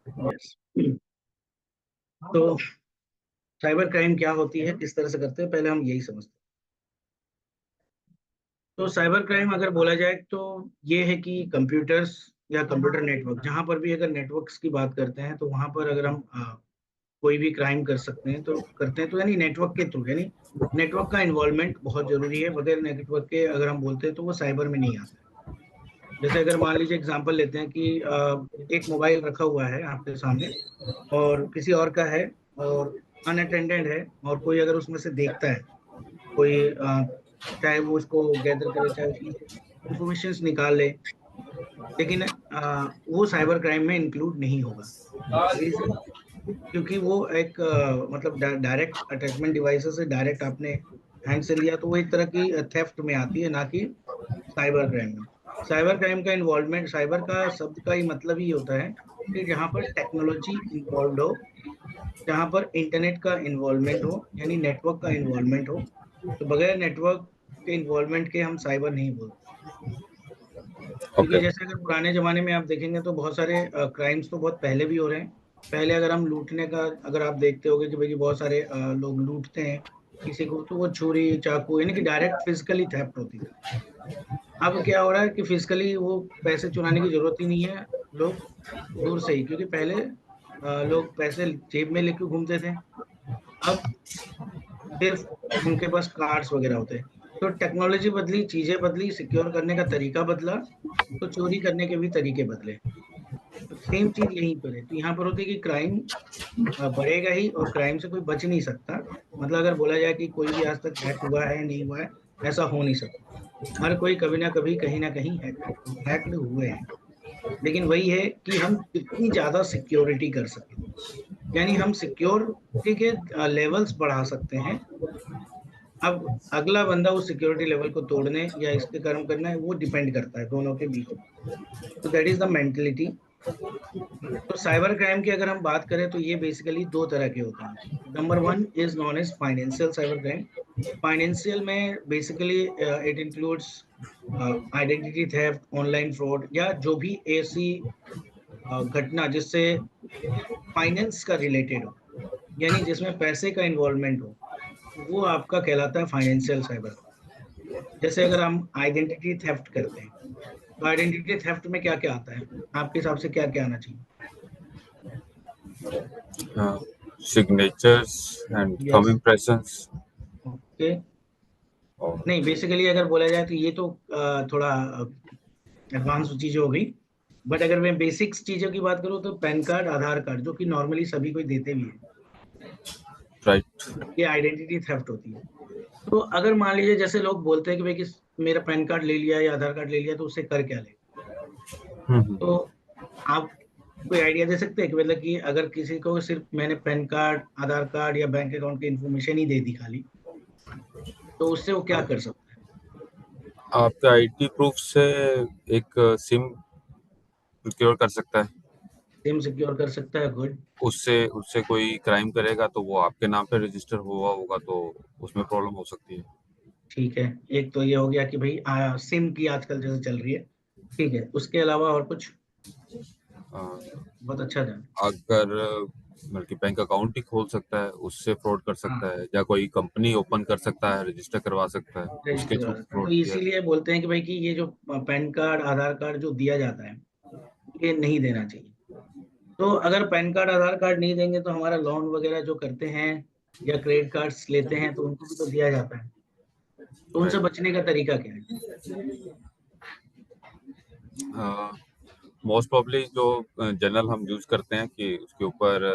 Yes. तो cyber crime क्या होती है, किस तरह से करते हैं, पहले हम यही समझते हैं। तो साइबर क्राइम अगर बोला जाए तो ये है कि कंप्यूटर्स या कंप्यूटर नेटवर्क, जहां पर भी अगर नेटवर्क्स की बात करते हैं तो वहां पर अगर हम कोई भी क्राइम कर सकते हैं तो करते हैं, तो यानी नेटवर्क के थ्रू, यानी नेटवर्क का इन्वॉल्वमेंट बहुत जरूरी है। बगैर नेटवर्क के अगर हम बोलते हैं तो वो साइबर में नहीं आता है। जैसे अगर मान लीजिए एग्जांपल लेते हैं कि एक मोबाइल रखा हुआ है आपके सामने और किसी और का है और अनअटेंडेड है, और कोई अगर उसमें से देखता है, कोई चाहे वो उसको गैदर करे, चाहे उसमें से इंफॉर्मेशन निकाल ले, लेकिन वो साइबर क्राइम में इंक्लूड नहीं होगा। रीजन, क्योंकि वो एक मतलब डायरेक्ट अटैचमेंट डिवाइसेस से डायरेक्ट आपने हैंड से लिया, तो वो एक तरह की थेफ्ट में आती है, ना कि साइबर क्राइम में। साइबर क्राइम का इन्वॉल्वमेंट, साइबर का शब्द का ही मतलब ही होता है कि जहाँ पर टेक्नोलॉजी इन्वॉल्व हो, जहाँ पर इंटरनेट का इन्वॉल्वमेंट हो, यानी नेटवर्क का इन्वॉल्वमेंट हो। तो बगैर नेटवर्क के इन्वॉल्वमेंट के हम साइबर नहीं बोलते। क्योंकि ओके। जैसे अगर पुराने जमाने में आप देखेंगे तो बहुत सारे क्राइम्स तो बहुत पहले भी हो रहे हैं। पहले अगर हम लूटने का, अगर आप देखते होगे कि भाई बहुत सारे लोग लूटते हैं किसी को, तो वो छुरी चाकू यानी कि डायरेक्ट फिजिकली थेफ्ट होती थी। अब क्या हो रहा है कि फिजिकली वो पैसे चुराने की जरूरत ही नहीं है, लोग दूर से ही, क्योंकि पहले लोग पैसे जेब में लेके घूमते थे, अब सिर्फ उनके पास कार्ड्स वगैरह होते हैं। तो टेक्नोलॉजी बदली, चीजें बदली, सिक्योर करने का तरीका बदला, तो चोरी करने के भी तरीके बदले। तो सेम चीज यहीं पर है, तो यहाँ पर होती है कि क्राइम बढ़ेगा ही, और क्राइम से कोई बच नहीं सकता। मतलब अगर बोला जाए कि कोई भी आज तक हैक हुआ है, नहीं हुआ है, ऐसा हो नहीं सकता। हर कोई कभी ना कभी, कहीं ना कहीं हैक्ड हुए हैं। लेकिन वही है कि हम कितनी ज्यादा सिक्योरिटी कर सकें, यानी हम सिक्योरिटी के लेवल्स बढ़ा सकते हैं। अब अगला बंदा उस सिक्योरिटी लेवल को तोड़ने या इसके कर्म करना है, वो डिपेंड करता है दोनों के बीच में। तो दैट इज द मेंटेलिटी। तो साइबर क्राइम की अगर हम बात करें तो ये बेसिकली दो तरह के होते हैं। Number one is known as financial cyber crime. Financial में basically it includes identity theft, online fraud, या जो भी ऐसी घटना जिससे फाइनेंस का रिलेटेड हो, यानी जिसमें पैसे का इन्वॉल्वमेंट हो, वो आपका कहलाता है फाइनेंशियल साइबर। जैसे अगर हम आइडेंटिटी थेफ्ट करते हैं, तो आइडेंटिटी थेफ्ट में क्या क्या आता है, आपके हिसाब से क्या क्या आना चाहिए? Signatures and thumb yes. Impressions. Okay. और नहीं, बेसिकली अगर बोला जाए तो ये तो थोड़ा एडवांस चीजें हो गई। बट अगर मैं बेसिक्स चीजों की बात करूँ तो पैन कार्ड, आधार कार्ड, जो कि नॉर्मली सभी कोई देते भी है, राइट। ये आइडेंटिटी थेफ्ट होती है। तो अगर मान लीजिए जैसे लोग बोलते हैं कि भाई कि मेरा पैन कार्ड ले लिया या आधार कार्ड ले लिया, तो उससे कर क्या ले, हम्म। तो आप कोई आइडिया दे सकते हैं कि मतलब कि अगर किसी को सिर्फ मैंने पैन कार्ड, आधार कार्ड या बैंक अकाउंट की इन्फॉर्मेशन ही दे दी खाली, तो उससे वो क्या कर सकता है? आपका आईडी प्रूफ से एक सिम सिक्योर कर सकता है। सिम सिक्योर कर सकता है, गुड। उससे उससे कोई क्राइम करेगा तो वो आपके नाम पे रजिस्टर हुआ होगा, तो उसमें प्रॉब्लम हो सकती है। ठीक है, एक तो ये हो गया कि भाई सिम की आजकल जैसे चल रही है। ठीक है, उसके अलावा और कुछ? अ, बहुत अच्छा था। अगर बल्कि बैंक अकाउंट ही खोल सकता है, उससे फ्रॉड कर सकता हाँ, है, या कोई कंपनी ओपन कर सकता है, रजिस्टर करवा सकता है, उसके रजिस्टर थ्रू करा सकते हैं। तो फ्रॉड किया। इसीलिए बोलते हैं कि भाई कि ये जो पैन कार्ड, आधार कार्ड जो दिया जाता है, ये नहीं देना चाहिए। तो अगर पैन कार्ड, आधार कार्ड नहीं देंगे तो हमारा लोन वगैरह जो करते हैं या क्रेडिट कार्ड्स लेते हैं, तो उनको भी तो दिया जाता है। तो उनसे राइट। बचने का तरीका क्या है? मोस्ट प्रॉब्ली जो जनरल हम यूज करते हैं कि उसके ऊपर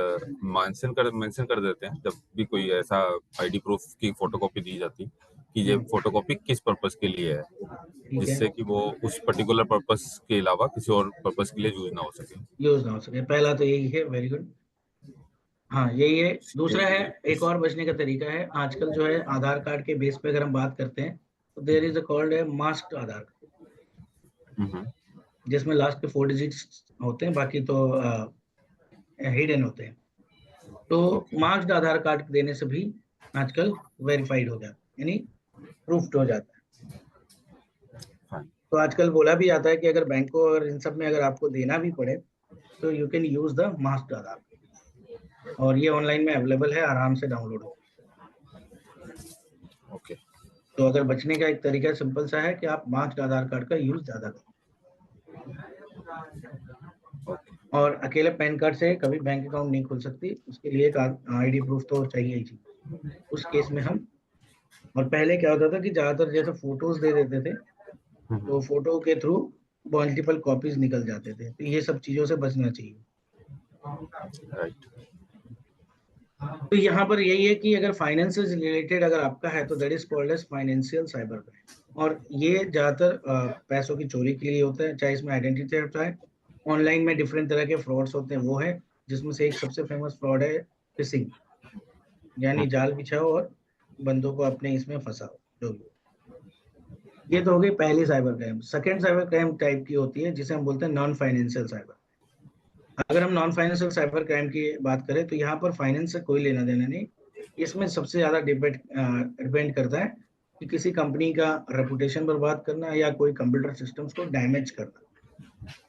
मेंशन कर देते हैं जब भी कोई ऐसा आईडी प्रूफ की फोटोकॉपी दी जाती है, कि ये हम्म। फोटोकॉपी किस पर्पस के लिए है, ठीक है। जिससे कि वो उस पर्टिकुलर पर्पस के अलावा किसी और पर्पस के लिए यूज ना हो सके। यूज ना हो सके, पहला तो यही है, वेरी गुड। हाँ, यही है। दूसरा है, एक और बचने का तरीका है आजकल जो है, आधार कार्ड के बेस पे अगर हम बात करते हैं, तो देयर इज अ कॉल्ड है मास्क्ड आधार कार्ड, हम्म। जिसमें लास्ट के 4 डिजिट्स होते हैं, बाकी तो हिडन होते हैं। तो मार्क्ड आधार कार्ड देने से भी आजकल वेरीफाइड हो जाता है, यानी प्रूफ्ड हो जाता है। फाइन। तो आजकल बोला भी जाता है कि अगर बैंकों और इन सब में अगर आपको देना भी पड़े, तो you can use the masked Aadhaar, और ये ऑनलाइन में अवेलेबल है, आराम से डाउनलोड हो। ओके। तो अगर बचने का एक तरीका सिंपल सा है कि आप मास्क्ड आधार कार्ड का यूज ज्यादा करें, और अकेले पैन कार्ड से कभी बैंक अकाउंट नहीं खुल सकती, उसके लिए एक आईडी प्रूफ तो चाहिए ही चाहिए उस केस में हम। और पहले क्या होता था कि ज्यादातर जैसे फोटोज दे देते थे, तो फोटो के थ्रू मल्टीपल कॉपीज निकल जाते थे, तो ये सब चीजों से बचना चाहिए। राइट। तो यहाँ पर यही है कि अगर फाइनेंस से रिलेटेड अगर आपका है तो that is called as financial cyber crime, और ये ज्यादातर पैसों की चोरी के लिए होता है, चाहे इसमें आइडेंटिटी थेफ्ट है, ऑनलाइन में डिफरेंट तरह के फ्रॉड्स होते हैं वो है, जिसमें से एक सबसे फेमस फ्रॉड है फिशिंग, यानी जाल बिछाओ और बंदों को अपने इसमें फंसाओ जो भी। ये तो हो गई पहली cyber crime. Second cyber crime type की होती है जिसे हम बोलते हैं नॉन फाइनेंशियल साइबर। अगर हम नॉन फाइनेंशियल साइबर क्राइम की बात करें तो यहाँ पर फाइनेंस से कोई लेना देना नहीं, इसमें सबसे ज्यादा डिपेंड करता है कि किसी कंपनी का रेपुटेशन बर्बाद करना या कोई कंप्यूटर सिस्टम्स को डैमेज करना,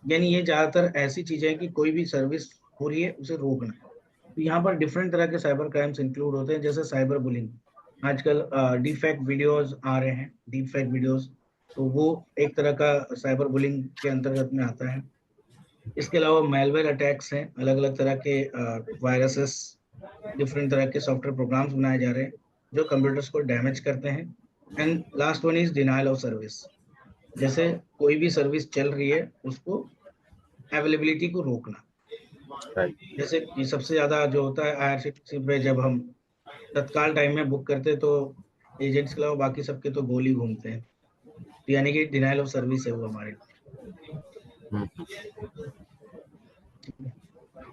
यानी ये ज्यादातर ऐसी चीजें हैं कि कोई भी सर्विस हो रही है उसे रोकना। तो यहाँ पर डिफरेंट तरह के साइबर क्राइम्स इंक्लूड होते हैं, जैसे साइबर बुलिंग, आजकल डीफेक वीडियोस आ रहे हैं, डीफेक वीडियोस, तो वो एक तरह का साइबर बुलिंग के अंतर्गत में आता है। इसके अलावा मेलवेयर अटैक्स हैं, अलग अलग तरह के वायरसेस, डिफरेंट तरह के सॉफ्टवेयर प्रोग्राम्स बनाए जा रहे हैं जो कंप्यूटर्स को डैमेज करते हैं। And last one is denial of service, जैसे कोई भी सर्विस चल रही है उसको अवेलेबिलिटी को रोकना। राइट। जैसे कि सबसे ज्यादा जो होता है आईआरसीटीसी पे, जब हम तत्काल टाइम में बुक करते हैं तो एजेंट्स के अलावा बाकी सबके तो गोल ही घूमते हैं, तो यानी कि डिनायल ऑफ सर्विस है वो हमारे लिए।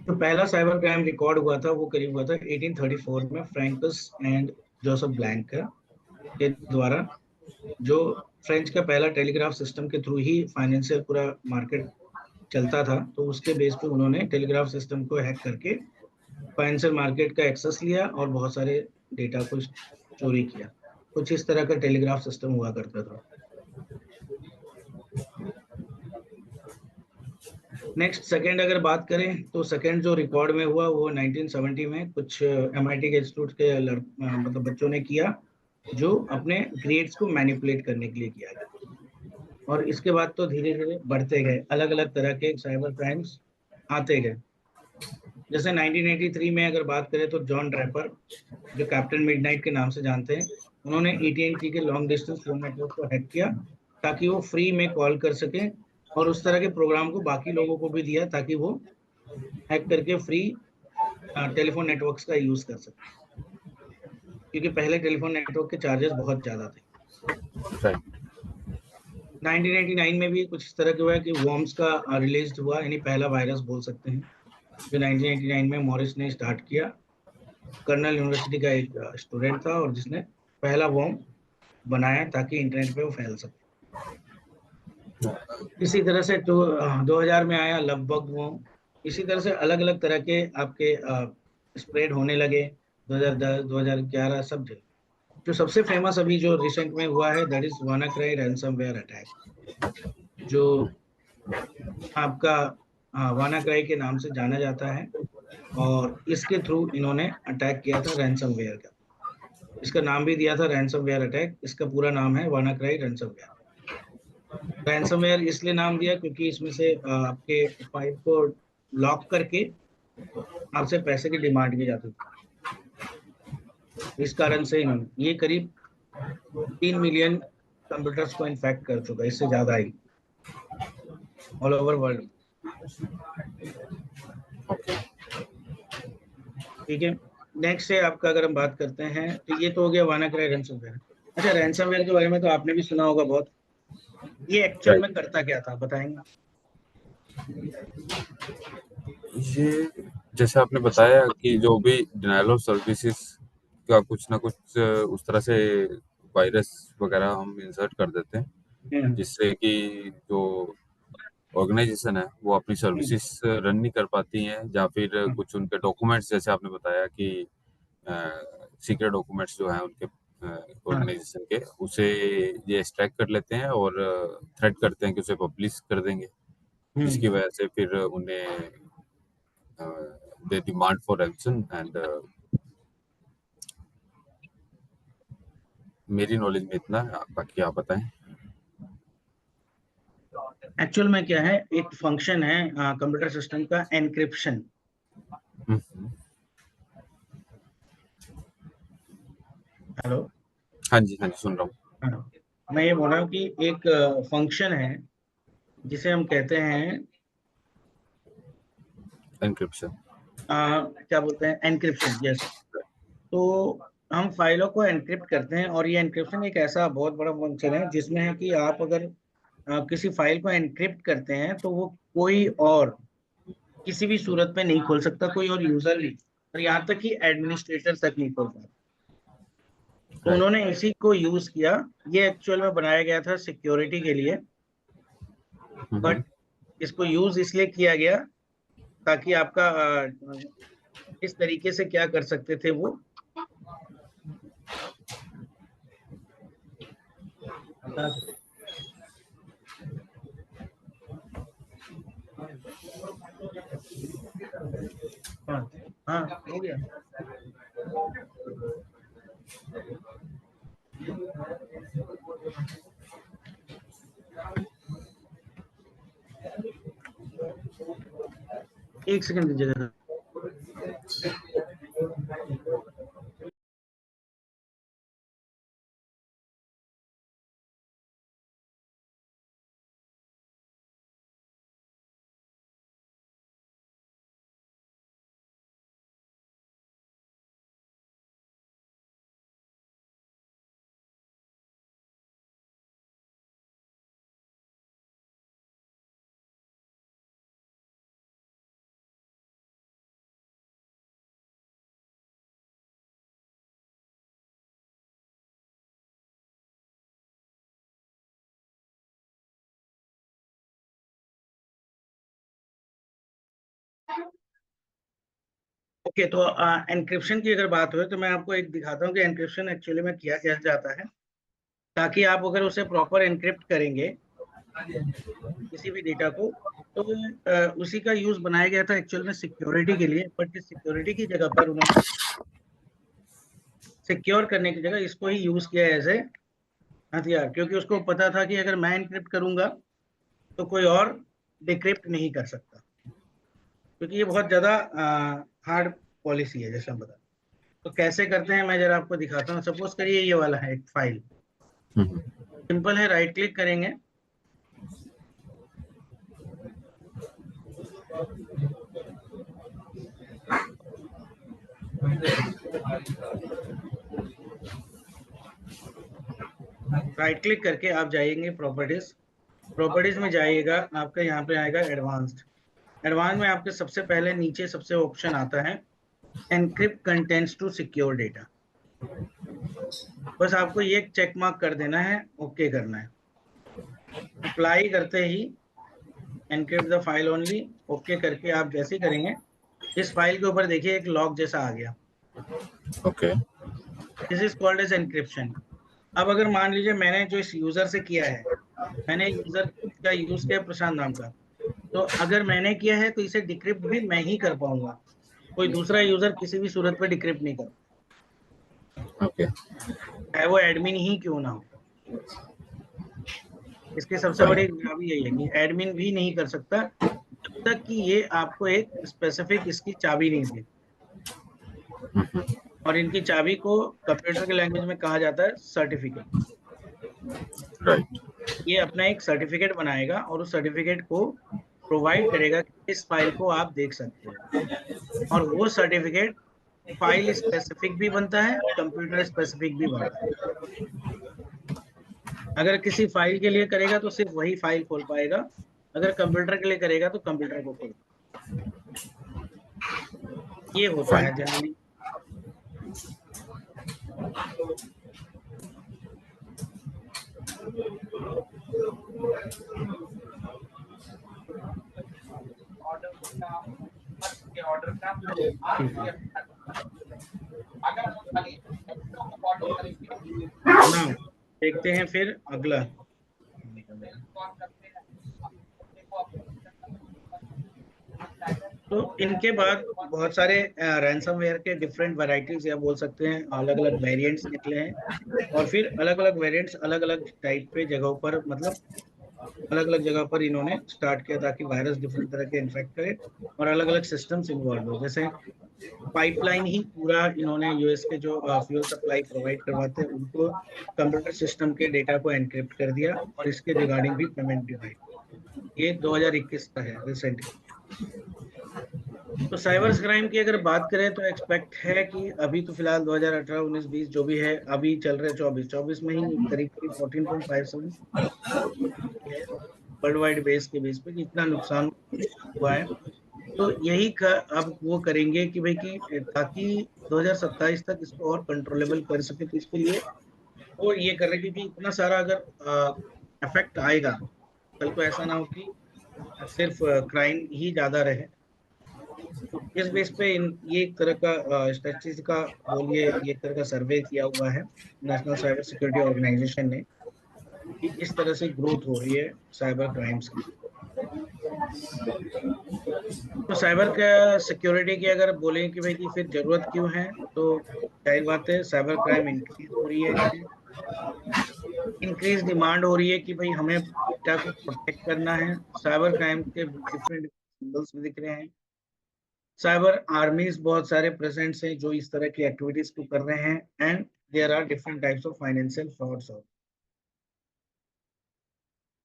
जो पहला साइबर क्राइम रिकॉर्ड हुआ था वो करीब हुआ था 1834 में, फ्रैंकस एंड जोसेफ ब्लैंक के द्वारा, जो फ्रेंच का पहला टेलीग्राफ सिस्टम के थ्रू ही फाइनेंशियल पूरा मार्केट चलता था, तो उसके बेस पे उन्होंने टेलीग्राफ सिस्टम को हैक करके फाइनेंशियल मार्केट का एक्सेस लिया और बहुत सारे डेटा को चोरी किया। कुछ इस तरह का टेलीग्राफ सिस्टम हुआ करता था। नेक्स्ट सेकंड अगर बात करें तो सेकंड जो रिकॉर्ड में हुआ वो 1970 में कुछ एमआईटी के इंस्टीट्यूट के मतलब बच्चों ने किया, जो अपने ग्रेड्स को मैनिपुलेट करने के लिए किया गया। और इसके बाद तो धीरे धीरे बढ़ते गए, अलग अलग तरह के साइबर क्राइम्स आते गए। जैसे 1983 में अगर बात करें तो जॉन ड्रैपर, जो कैप्टन मिडनाइट के नाम से जानते हैं, उन्होंने एटीएनटी के लॉन्ग डिस्टेंस फोन नेटवर्क को हैक किया ताकि वो फ्री में कॉल कर सके, और उस तरह के प्रोग्राम को बाकी लोगों को भी दिया ताकि वो हैक करके फ्री टेलीफोन नेटवर्क्स का यूज कर सके, क्योंकि पहले टेलीफोन नेटवर्क के चार्जेस बहुत ज्यादा थे। राइट। 1999 में भी कुछ इस तरह के हुआ है कि वॉर्म्स का रिलीज हुआ, यानी पहला वायरस बोल सकते हैं, जो 1999 में मॉरिस ने स्टार्ट किया। कर्नल यूनिवर्सिटी का एक स्टूडेंट था और जिसने पहला वॉर्म बनाया ताकि इंटरनेट पे वो फैल सके। इसी तरह से तो 2000 में आया लगभग वो, इसी तरह से अलग अलग तरह के आपके स्प्रेड होने लगे 2010 2011 सब जगह। जो सबसे फेमस अभी जो रिसेंट में हुआ है that is WannaCry ransomware attack, जो आपका वानाक्राई के नाम से जाना जाता है, और इसके थ्रू इन्होंने अटैक किया था रैंसमवेयर का। इसका नाम भी दिया था रैंसमवेयर अटैक, इसका पूरा नाम है वानाक्राई रैंसमवेयर। रैंसमवेयर इसलिए नाम दिया क्योंकि इसमें से आपके फाइल को लॉक करके आपसे पैसे की डिमांड की जाती थी। इस कारण से इन्होंने ये करीब 3 मिलियन कंप्यूटर्स को इन्फेक्ट कर चुका है, इससे ज्यादा ही ऑल ओवर वर्ल्ड। ठीक है, नेक्स्ट है आपका, अगर हम बात करते हैं तो ये तो हो गया वानाक्राई रैंसमवेयर। अच्छा, रैंसमवेयर के बारे में तो आपने भी सुना होगा बहुत, ये एक्चुअल राइट। में करता क्या था बताएंगे? ये जैसे आपने बताया कि जो भी डिनायल ऑफ सर्विसेज का कुछ ना कुछ उस तरह से वायरस वगैरह हम इंसर्ट कर देते हैं, हम्म, जिससे कि जो ऑर्गेनाइजेशन है वो अपनी हम्म, सर्विसेज रन नहीं कर पाती हैं, या फिर हम्म, कुछ उनके डॉक्यूमेंट्स, जैसे आपने बताया कि सीक्रेट डॉक्यूमेंट्स जो हैं उनके हाँ, ऑर्गेनाइजेशन के, उसे ये एक्सट्रैक्ट कर लेते हैं और थ्रेट करते हैं कि उसे पब्लिश कर देंगे, हम्म, जिसकी वजह से फिर उन्हें they demand for ransom and मेरी नॉलेज में इतना है, बाकी आप बताएं। एक्चुअल में क्या है, एक फंक्शन है कंप्यूटर सिस्टम का, एनक्रिप्शन। हेलो। हाँ जी सुन रहा हूँ। हाँ, मैं ये बोल रहा हूँ कि एक फंक्शन है जिसे हम कहते हैं एनक्रिप्शन। क्या बोलते हैं, एनक्रिप्शन। यस। तो हम फाइलों को एनक्रिप्ट करते हैं, और ये एनक्रिप्शन एक ऐसा बहुत बड़ा फंक्शन है जिसमें है कि आप अगर किसी फाइल को एनक्रिप्ट करते हैं तो वो कोई और किसी भी सूरत में नहीं खोल सकता, कोई और यूजर भी, और यहाँ तक कि एडमिनिस्ट्रेटर तक नहीं खोल पाता। तो राइट। उन्होंने इसी को यूज किया। ये एक्चुअल में बनाया गया था सिक्योरिटी के लिए, बट इसको यूज इसलिए किया गया ताकि आपका इस तरीके से क्या कर सकते थे वो। हाँ हाँ, हो गया। एक सेकंड दीजिएगा। ओके, तो एनक्रिप्शन की अगर बात हो तो मैं आपको एक दिखाता हूँ कि एनक्रिप्शन एक्चुअली में किया कैसे जाता है, ताकि आप अगर उसे प्रॉपर एनक्रिप्ट करेंगे किसी भी डेटा को, तो उसी का यूज बनाया गया था एक्चुअल में सिक्योरिटी के लिए, बट इस सिक्योरिटी की जगह पर उन्होंने सिक्योर करने की जगह इसको ही यूज किया एज ए हथियार, क्योंकि उसको पता था कि अगर मैं एनक्रिप्ट करूंगा तो कोई और डिक्रिप्ट नहीं कर सकता, क्योंकि ये बहुत ज्यादा हार्ड पॉलिसी है जैसे हम बता। तो कैसे करते हैं मैं जरा आपको दिखाता हूँ। सपोज करिए ये वाला है एक फाइल, सिंपल है, राइट क्लिक करेंगे, राइट क्लिक करके आप जाएंगे प्रॉपर्टीज, प्रॉपर्टीज में जाइएगा, आपका यहाँ पे आएगा एडवांस्ड। एडवांस में आपके सबसे पहले नीचे सबसे ऑप्शन आता है encrypt contents to secure data. बस आपको ये चेक मार्क कर देना है, ओके करना है। अप्लाई करते ही encrypt the file only, okay करके आप जैसे ही करेंगे, इस फाइल के ऊपर देखिए एक लॉक जैसा आ गया। Okay. This is called as encryption. अब अगर मान लीजिए मैंने जो इस यूजर से किया है, मैंने यूजर का यूज किया प्रशांत नाम का, तो अगर मैंने किया है तो इसे डिक्रिप्ट भी मैं ही कर पाऊंगा, कोई दूसरा यूजर किसी भी सूरत पर डिक्रिप्ट नहीं कर, ओके। चाहे वो एडमिन ही क्यों ना हो। इसकी सबसे बड़ी राइट। खराबी यही है कि एडमिन भी नहीं कर सकता जब तक कि ये आपको एक स्पेसिफिक इसकी चाबी नहीं दे। और इनकी चाबी को कंप्यूटर के लैंग्वेज में कहा जाता है सर्टिफिकेट। राइट। ये अपना एक सर्टिफिकेट बनाएगा और उस सर्टिफिकेट को प्रोवाइड करेगा कि इस फाइल को आप देख सकते हो, और वो सर्टिफिकेट फाइल स्पेसिफिक भी बनता है, कंप्यूटर स्पेसिफिक भी बनता है। अगर किसी फाइल के लिए करेगा तो सिर्फ वही फाइल खोल पाएगा, अगर कंप्यूटर के लिए करेगा तो कंप्यूटर को खोल, ये होता फाइन। है जनरली। ना देखते हैं फिर अगला। तो इनके बाद बहुत सारे रैंसमवेयर के डिफरेंट वैरायटीज या बोल सकते हैं अलग अलग वेरिएंट्स निकले हैं। और फिर अलग अलग वेरिएंट्स अलग अलग टाइप पे जगहों पर, मतलब अलग अलग जगह पर इन्होंने स्टार्ट किया ताकि वायरस डिफरेंट तरह के इन्फेक्ट करे। और अलग अलग सिस्टम्स इन्वॉल्व हो, जैसे पाइपलाइन ही पूरा इन्होंने यूएस के जो फ्यूल सप्लाई प्रोवाइड करवाते हैं उनको कंप्यूटर सिस्टम के डेटा को एनक्रिप्ट कर दिया और इसके रिगार्डिंग भी पेमेंट डिवाइड। ये 2021 का है रिसेंट। तो साइबर क्राइम की अगर बात करें तो एक्सपेक्ट है कि अभी तो फिलहाल 2018 19 20 जो भी है, अभी चल रहे 24 में ही करीब करीब 14.57 है वर्ल्ड वाइड बेस के बेस पे कि इतना नुकसान हुआ है। तो यही अब वो करेंगे कि भाई कि ताकि 2027 तक इसको और कंट्रोलेबल कर सके, तो इसके लिए वो ये कर रहे हैं क्योंकि इतना सारा अगर इफेक्ट आएगा, कल को ऐसा ना हो कि सिर्फ क्राइम ही ज्यादा रहे। तो इस बेस पे ये एक तरह का स्टैटिस्टिक्स का बोलिए, ये एक तरह का सर्वे किया हुआ है नेशनल साइबर सिक्योरिटी ऑर्गेनाइजेशन ने कि इस तरह से ग्रोथ हो रही है साइबर क्राइम्स की। तो साइबर का सिक्योरिटी की अगर बोलें कि भाई की फिर जरूरत क्यों है, तो जाहिर बात है साइबर क्राइम इंक्रीज हो रही है, इससे इंक्रीज डिमांड हो रही है कि भाई हमें डेटा को प्रोटेक्ट करना है। साइबर क्राइम के डिफरेंट सिंबल्स भी दिख रहे हैं। साइबर आर्मीज बहुत सारे प्रेजेंट्स हैं जो इस तरह की एक्टिविटीज को कर रहे हैं। And there are different types of financial frauds.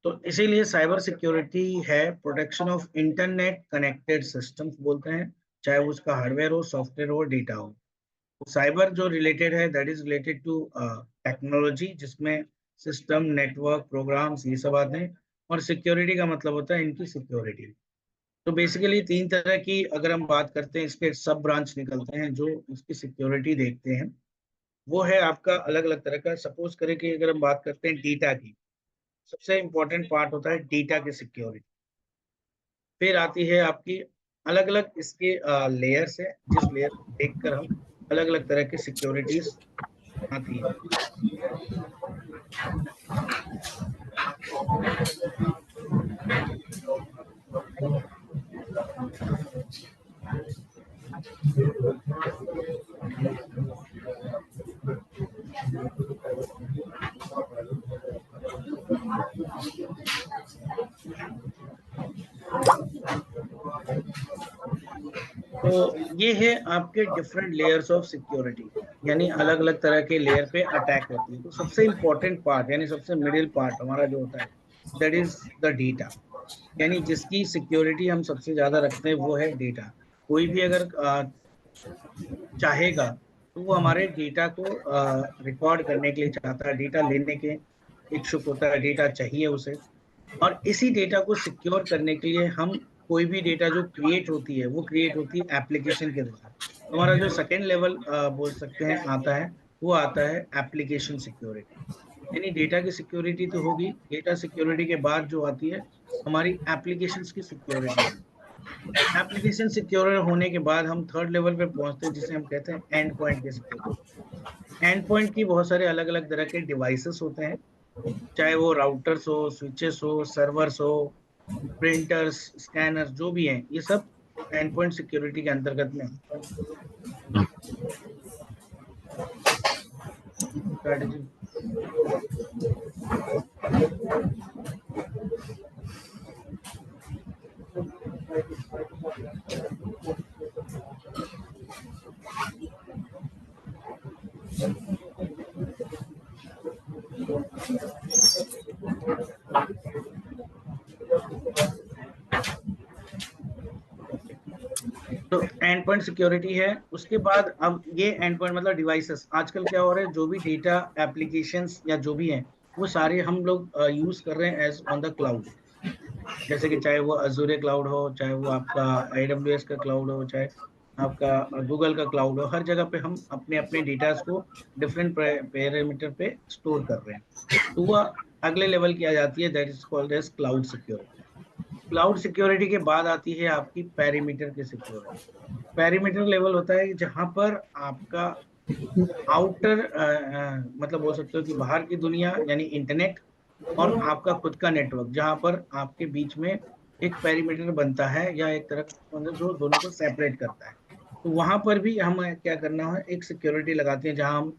तो इसीलिए साइबर सिक्योरिटी है protection of internet connected systems बोलते हैं, चाहे वो उसका हार्डवेयर हो, सॉफ्टवेयर हो, डेटा हो। तो साइबर जो रिलेटेड है that is related to technology, जिसमें सिस्टम, नेटवर्क, प्रोग्राम्स ये सब आते हैं। और सिक्योरिटी का मतलब होता है इनकी सिक्योरिटी। तो बेसिकली तीन तरह की अगर हम बात करते हैं, इसके सब ब्रांच निकलते हैं जो इसकी सिक्योरिटी देखते हैं। वो है आपका अलग अलग तरह का। सपोज करें कि अगर हम बात करते हैं डेटा की, सबसे इंपॉर्टेंट पार्ट होता है डेटा की सिक्योरिटी। फिर आती है आपकी अलग अलग इसके लेयर्स है, जिस लेयर को देखकर हम अलग अलग तरह की सिक्योरिटीज आती है। तो ये है आपके डिफरेंट लेयर्स ऑफ सिक्योरिटी, यानी अलग अलग तरह के लेयर पे अटैक होती है। तो सबसे इंपॉर्टेंट पार्ट यानी सबसे मिडिल पार्ट हमारा जो होता है दैट इज द डेटा, यानी जिसकी सिक्योरिटी हम सबसे ज्यादा रखते हैं वो है डेटा। कोई भी अगर चाहेगा तो वो हमारे डेटा को रिकॉर्ड करने के लिए चाहता है, डेटा लेने के इच्छुक होता है, डेटा चाहिए उसे। और इसी डेटा को सिक्योर करने के लिए हम कोई भी डेटा जो क्रिएट होती है वो क्रिएट होती है एप्लीकेशन के द्वारा। तो हमारा जो सेकेंड लेवल बोल सकते हैं आता है, वो आता है एप्लीकेशन सिक्योरिटी। यानी डेटा की सिक्योरिटी तो होगी, डेटा सिक्योरिटी के बाद जो आती है हमारी एप्लीकेशंस की सिक्योरिटी आती है। एप्लीकेशन सिक्योर होने के बाद हम थर्ड लेवल पे पहुंचते हैं जिसे हम कहते हैं एंड पॉइंट की सिक्योरिटी। एंड पॉइंट की बहुत सारे अलग अलग तरह के डिवाइसेस होते हैं, चाहे वो राउटर्स हो, स्विचेस हो, सर्वर्स हो, प्रिंटर्स, स्कैनर्स, जो भी हैं ये सब एंड पॉइंट सिक्योरिटी के अंतर्गत में स्ट्रेटेजी। तो एंड पॉइंट सिक्योरिटी है। उसके बाद अब ये एंड पॉइंट मतलब डिवाइसेस, आजकल क्या हो रहा है जो भी डेटा एप्लीकेशंस या जो भी हैं वो सारे हम लोग यूज कर रहे हैं एज ऑन द क्लाउड। जैसे कि चाहे वो अजूरे क्लाउड हो, चाहे वो आपका AWS का क्लाउड हो, चाहे आपका गूगल का क्लाउड हो, हर जगह पे हम अपने अपने डेटास को डिफरेंट पैरामीटर पे स्टोर कर रहे हैं। तो वह अगले लेवल की आ जाती है, that is called as cloud security. Cloud security के बाद आती है आपकी पेरीमीटर की सिक्योरिटी। पेरीमीटर लेवल होता है जहां पर आपका आउटर मतलब बोल सकते हो कि बाहर की दुनिया यानी इंटरनेट और आपका खुद का नेटवर्क, जहां पर आपके बीच में एक पेरीमीटर बनता है या एक तरह का मतलब जो दोनों को सेपरेट करता है। तो वहां पर भी हम क्या करना है, एक सिक्योरिटी लगाते हैं जहां हम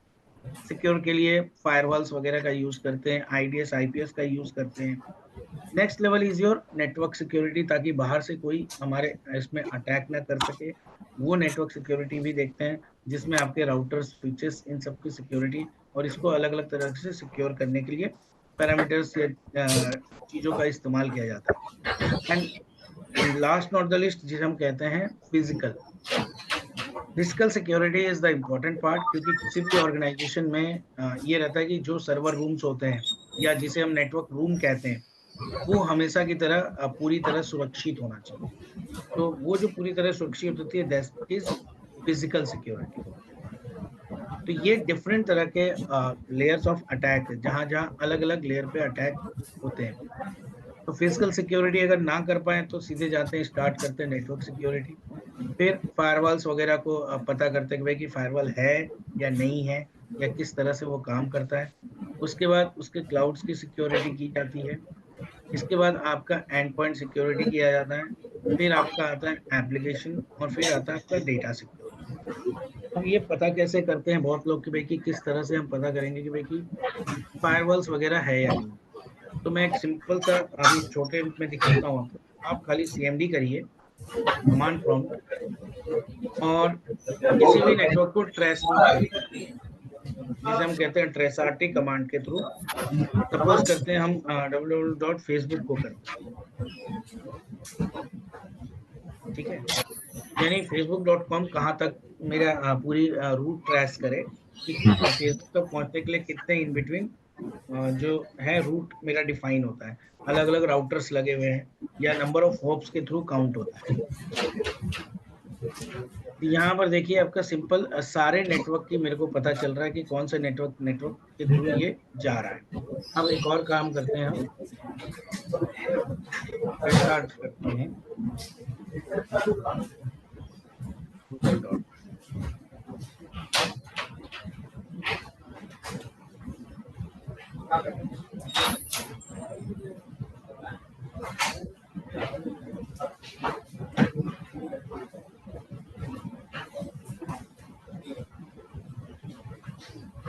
सिक्योर के लिए फायरवॉल्स वगैरह का यूज करते हैं, आईडीएस आईपीएस का यूज करते हैं। Next level is your network security, ताकि बाहर से कोई हमारे इसमें अटैक ना कर सके। वो नेटवर्क सिक्योरिटी भी देखते हैं, जिसमें आपके राउटर्स स्विचेस इन सब की सिक्योरिटी, और इसको अलग अलग तरह से सिक्योर करने के लिए पैरामीटर्स या चीजों का इस्तेमाल किया जाता है। And last not the list, जिसे हम कहते हैं physical physical security is the important part, क्योंकि किसी भी ऑर्गेनाइजेशन में ये रहता है कि जो सर्वर रूम्स होते हैं या जिसे हम नेटवर्क रूम कहते हैं, वो हमेशा की तरह पूरी तरह सुरक्षित होना चाहिए। तो वो जो पूरी तरह सुरक्षित होती है, दैट इज फिजिकल सिक्योरिटी। तो ये डिफरेंट तरह के लेयर्स ऑफ अटैक है, जहां जहां अलग अलग लेयर पे अटैक होते हैं। तो फिजिकल सिक्योरिटी अगर ना कर पाए तो सीधे जाते हैं, स्टार्ट करते हैं नेटवर्क सिक्योरिटी। फिर फायरवॉल्स वगैरह को पता करते हैं कि भाई कि फायरवॉल है या नहीं है, या किस तरह से वो काम करता है। उसके बाद उसके क्लाउड्स की सिक्योरिटी की जाती है। इसके बाद आपका एंड पॉइंट सिक्योरिटी किया जाता है। फिर आपका आता है एप्लीकेशन, और फिर आता है आपका डेटा सिक्योरिटी। अब ये पता कैसे करते हैं बहुत लोग कि भाई कि किस तरह से हम पता करेंगे कि भाई कि फायरवॉल्स वगैरह है या नहीं। तो मैं एक सिंपल सा अभी छोटे रूप में दिखाता हूँ आपको। आप खाली सीएमडी करिए, कमांड प्रॉम्प्ट, और किसी भी नेटवर्क को ट्रेस रूट करिए, जिसे हम कहते हैं ट्रेसआरटी कमांड के थ्रू। सपोज करते हैं हम www.facebook को करते हैं, ठीक है। यानी facebook.com कहाँ तक मेरा पूरी रूट ट्रेस करे, कि फेसबुक तक पहुंचने के लिए कितने इन बिटवीन जो है रूट मेरा डिफाइन होता है। अलग अलग राउटर्स लगे हुए हैं, या नंबर ऑफ हॉप्स के थ्रू काउंट होता है। तो यहाँ पर देखिए आपका सिंपल सारे नेटवर्क की मेरे को पता चल रहा है कि कौन सा नेटवर्क नेटवर्क के थ्रू ये जा रहा है। अब एक और काम करते हैं, हम स्टार्ट करते हैं गूगल।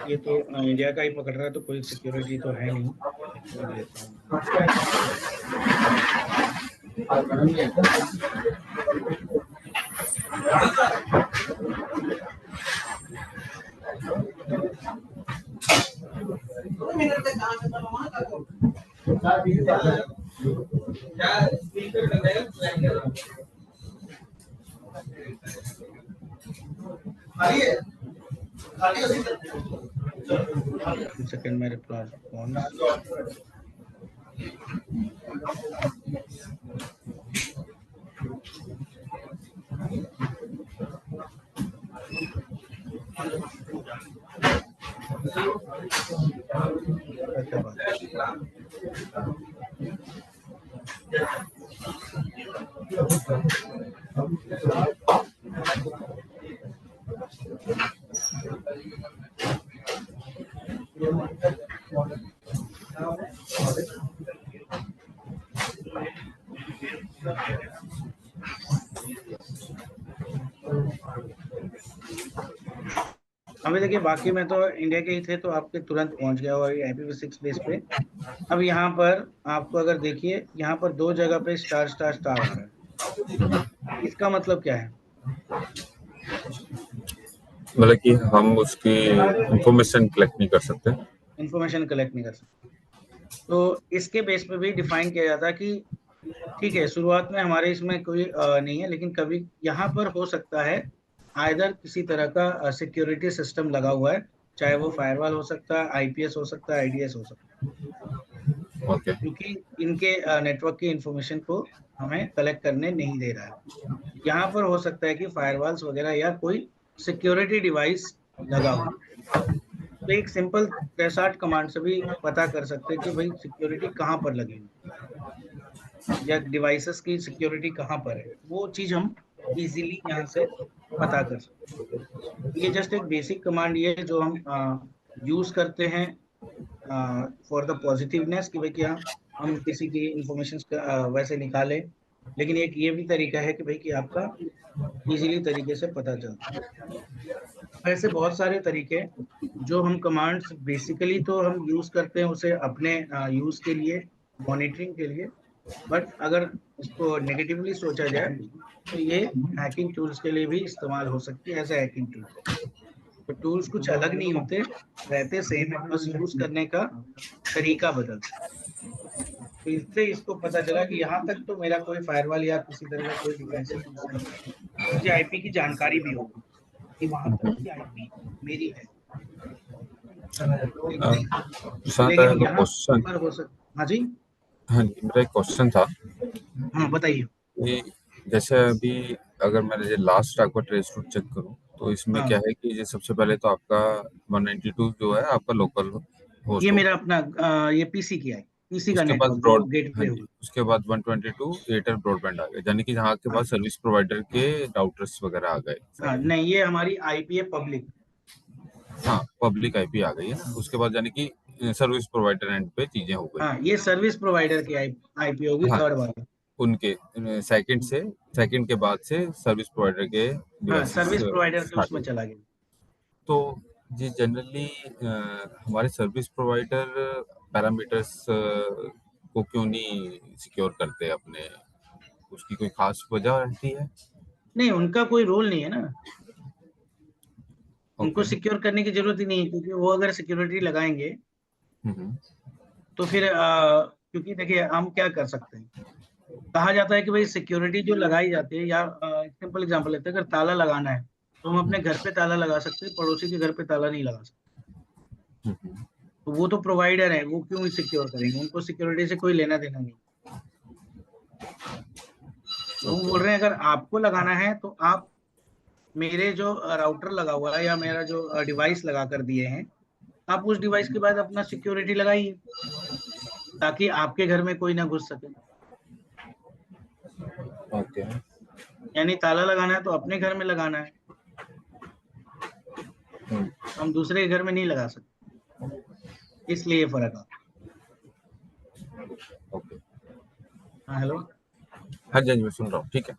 ये तो इंडिया का ही पकड़ रहा है, तो कोई सिक्योरिटी तो है नहीं, मैं खोल लेता हूँ। सेकंड में रिस्पॉन्स। क्या बात अभी देखिए, बाकी में तो इंडिया के ही थे तो आपके तुरंत पहुंच गया हुआ IPv6 बेस पे। अब यहाँ पर आपको अगर देखिए, यहाँ पर दो जगह पे स्टार स्टार स्टार आ रहा है। इसका मतलब क्या है? मतलब कि हम उसकी इंफॉर्मेशन कलेक्ट नहीं कर सकते। इंफॉर्मेशन कलेक्ट नहीं कर सकते। तो इसके बेस पे भी डिफाइन किया जाता है कि ठीक है, शुरुआत में हमारे इसमें कोई नहीं है, लेकिन कभी यहाँ पर हो सकता है आइदर किसी तरह का सिक्योरिटी सिस्टम लगा हुआ है, चाहे वो फायरवॉल हो सकता है, आईपीएस हो सकता है, आईडीएस हो सकता है, ओके। क्योंकि इनके नेटवर्क की इंफॉर्मेशन को हमें कलेक्ट करने नहीं दे रहा है। यहाँ पर हो सकता है कि फायरवॉल्स वगैरह या कोई सिक्योरिटी डिवाइस लगा हो। तो एक सिंपल ट्रेसआर्ट कमांड से भी पता कर सकते हैं कि भाई सिक्योरिटी कहाँ पर लगी हुई है, या डिवाइसेस की सिक्योरिटी कहाँ पर है। वो चीज हम इजीली यहाँ से पता कर सकते हैं। ये जस्ट एक बेसिक कमांड ये है जो हम यूज करते हैं फॉर द पॉजिटिवनेस, कि भाई क्या हम किसी की इंफॉर्मेशन वैसे निकालें, लेकिन एक ये भी तरीका है कि भाई कि आपका इजीली तरीके से पता चलता है। ऐसे बहुत सारे तरीके हैं जो हम कमांड्स बेसिकली तो हम यूज करते हैं उसे अपने यूज के लिए, मॉनिटरिंग के लिए। बट अगर इसको नेगेटिवली सोचा जाए तो ये हैकिंग टूल्स के लिए भी इस्तेमाल हो सकती है, ऐसे हैकिंग टूल्स। तो टूल्स कुछ अलग नहीं होते, रहते सेम है, बस यूज करने का तरीका बदलता है। तो इससे इसको पता चला कि यहाँ तक तो मेरा कोई फायरवॉल या किसी तरह का कोई डिफेंसिव टूल्स नहीं है। मुझे आईपी की जानकारी भी होगी कि वहां तक की आईपी मेरी है। ठीक है। शायद लेकिन है यहाँ क्वेश्चन। पर हो सकता, हाँ जी। हाँ जी, मेरा एक क्वेश्चन था हाँ बताइए। कि जैसे अभी अगर मैं ये लास्ट आपका ट्रेस रूट चेक करूँ तो इसमें क्या हाँ, है कि ये सबसे पहले तो आपका 192 जो है आपका लोकल ये होस्ट मेरा होगा। अपना ये पीसी की है, पीसी का उसके बाद नेटवर्क जो ब्रॉड हाँ गेटवे जी, होगा। उसके बाद 122 एयरटेल ब्रॉडबैंड आ गए, यानी कि जहाँ आपके हाँ पास सर्विस प्रोवाइडर के राउटर्स वगैरह आ गए हाँ, सारे। नहीं ये हमारी आईपी है पब्लिक। हाँ, पब्लिक आईपी आ गई है ना, उसके बाद यानी कि सर्विस प्रोवाइडर एंड पे चीजें हो गई। हाँ, ये सर्विस प्रोवाइडर की आईपी होगी, हाँ, थर्ड वाला। उनके सेकंड के बाद से सर्विस प्रोवाइडर के हाँ, डिवाइसेस सर्विस प्रोवाइडर के स्टार्ट उसमें हो। चला गया। तो ये जनरली हमारे सर्विस प्रोवाइडर पैरामीटर्स को क्यों नहीं सिक्योर करते अपने, उसकी कोई खास वजह रहती है? नहीं, उनका कोई रोल नहीं है ना, उनको ओके। सिक्योर करने की जरूरत ही नहीं है, क्योंकि वो अगर सिक्योरिटी लगाएंगे हम्म। तो फिर क्योंकि देखिए हम क्या कर सकते हैं। कहा जाता है कि भाई सिक्योरिटी जो लगाई जाती है, या सिंपल एग्जांपल लेते हैं, अगर ताला लगाना है तो हम अपने घर पे ताला लगा सकते हैं, पड़ोसी के घर पे ताला नहीं लगा सकते। हम्म। तो वो तो प्रोवाइडर है, वो क्यों सिक्योर करेंगे, उनको सिक्योरिटी से कोई लेना देना नहीं। तो वो ओके। बोल रहे हैं अगर आपको लगाना है तो आप मेरे जो राउटर लगा हुआ है या मेरा जो डिवाइस लगा कर दिए हैं, आप उस डिवाइस के बाद अपना सिक्योरिटी लगाइए, ताकि आपके घर में कोई ना घुस सके। ओके। यानी ताला लगाना है तो अपने घर में लगाना है, हम्म। हम दूसरे के घर में नहीं लगा सकते। इसलिए ये फर्क आता ओके। है। हाँ हेलो। हाँ जी, हाँ जी, मैं सुन रहा हूँ, ठीक है।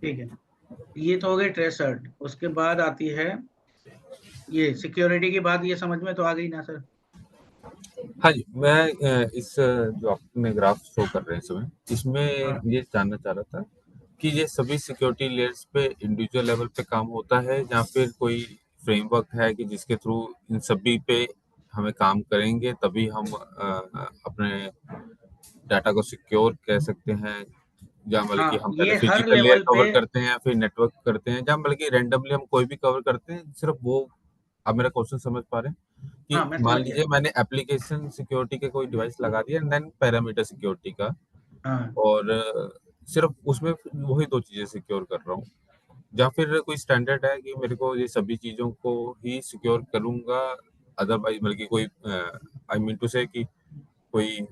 ठीक है, ये तो हो गई ट्रेसर्ट। उसके बाद आती है ये सिक्योरिटी की बात, ये समझ में तो आ गई ना सर। हाँ जी, मैं जो आपने ग्राफ शो कर रहे हैं इसमें हाँ इसमें ये जानना चाह रहा था कि ये सभी सिक्योरिटी लेयर्स पे इंडिविजुअल लेवल पे काम होता है या फिर कोई फ्रेमवर्क है कि जिसके थ्रू इन सभी पे हमें काम करेंगे तभी हम अपने डाटा को सिक्योर कह सकते हैं, या बल्कि हाँ, हम पहले ये हर फिजिकल लेयर लेवल पे। कवर करते हैं या फिर नेटवर्क करते हैं, या बल्कि रैंडमली हम कोई भी कवर करते हैं सिर्फ वो। आप मेरा क्वेश्चन समझ पा रहे हैं कि हाँ मैं मान समझ गया। लीजिए मैंने एप्लीकेशन सिक्योरिटी के कोई डिवाइस लगा दिया एंड देन पैरामीटर सिक्योरिटी का, हाँ और सिर्फ उसमें वही दो चीजें सिक्योर कर रहा हूँ, या फिर कोई स्टैंडर्ड है कि मेरे को ये सभी चीजों को ही सिक्योर करूंगा, अदरवाइज बल्कि कोई आई मीन टू से कि कोई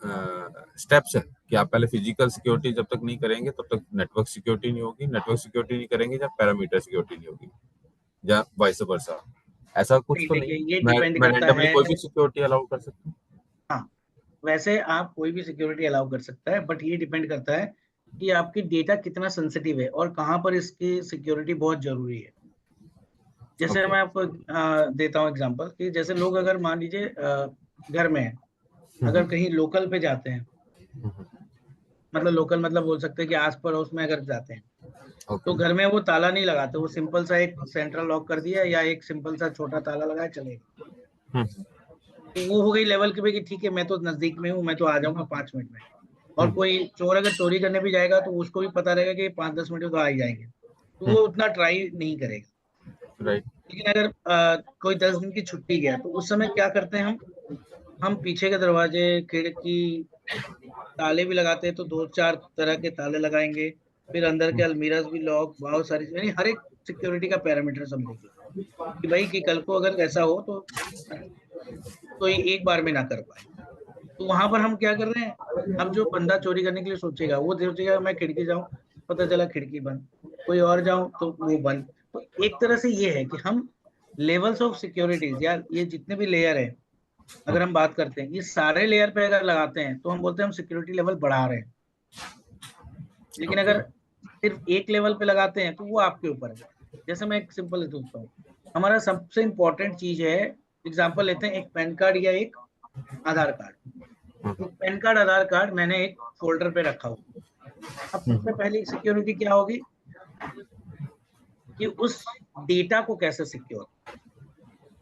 स्टेप्स है कि आप पहले फिजिकल सिक्योरिटी जब तक नहीं करेंगे तब तक नेटवर्क सिक्योरिटी नहीं होगी, नेटवर्क सिक्योरिटी नहीं करेंगे जब पैरामीटर सिक्योरिटी नहीं होगी, या वाइस वर्सा, ऐसा कुछ नहीं, तो नहीं? देखिए ये मैं डिपेंड मैं करता रैंडमली है। कोई भी सिक्योरिटी अलाउ कर सकता हूँ? हाँ, वैसे आप कोई भी सिक्योरिटी अलाउ कर सकता है, बट ये डिपेंड करता है कि आपकी डेटा कितना सेंसिटिव है और कहाँ पर इसकी सिक्योरिटी बहुत जरूरी है। जैसे ओके। मैं आपको देता हूँ एग्जांपल कि जैसे लोग अगर मान लीजिए घर में हैं, अगर कहीं लोकल पे जाते हैं, मतलब लोकल मतलब बोल सकते हैं कि आस पड़ोस में अगर जाते हैं, तो ओके। घर में वो ताला नहीं लगाते, वो सिंपल सा एक सेंट्रल लॉक कर दिया या एक सिंपल सा छोटा ताला लगाया चलेगा। तो वो हो गई लेवल की भाई कि ठीक है मैं तो नजदीक में हूँ, मैं तो आ जाऊंगा 5 मिनट में। और कोई चोर अगर चोरी करने भी जाएगा तो उसको भी पता रहेगा कि 5-10 मिनट में तो आ ही जाएंगे, तो वो उतना ट्राई नहीं करेगा। राइट। लेकिन अगर कोई 10 दिन की छुट्टी गया तो उस समय क्या करते हैं हम पीछे के दरवाजे, खिड़की, ताले भी लगाते हैं, तो 2-4 तरह के ताले लगाएंगे। फिर अंदर के अलमीराज भी लॉक, बहुत सारी यानी हर एक सिक्योरिटी का पैरामीटर हम देखेंगे कि भाई कि कल को अगर ऐसा हो तो कोई एक बार में ना कर पाए। तो वहां पर हम क्या कर रहे हैं, अब जो बंदा चोरी करने के लिए सोचेगा वो सोचेगा मैं खिड़की जाऊं, पता चला खिड़की बंद, कोई और जाऊं तो वो बंद। तो एक तरह से ये है कि हम लेवल्स ऑफ सिक्योरिटीज या ये जितने भी लेयर है, अगर हम बात करते हैं ये सारे लेयर पे अगर लगाते हैं तो हम बोलते हैं हम सिक्योरिटी लेवल बढ़ा रहे हैं। लेकिन ओके। अगर सिर्फ एक लेवल पे लगाते हैं तो वो आपके ऊपर है। जैसे मैं एक सिंपल सोचता हूँ, हमारा सबसे इंपॉर्टेंट चीज है, एग्जाम्पल लेते हैं एक पैन कार्ड या एक आधार कार्ड। तो पैन कार्ड आधार कार्ड मैंने एक फोल्डर पे रखा हुआ। अब सबसे पहली सिक्योरिटी क्या होगी कि उस डेटा को कैसे सिक्योर।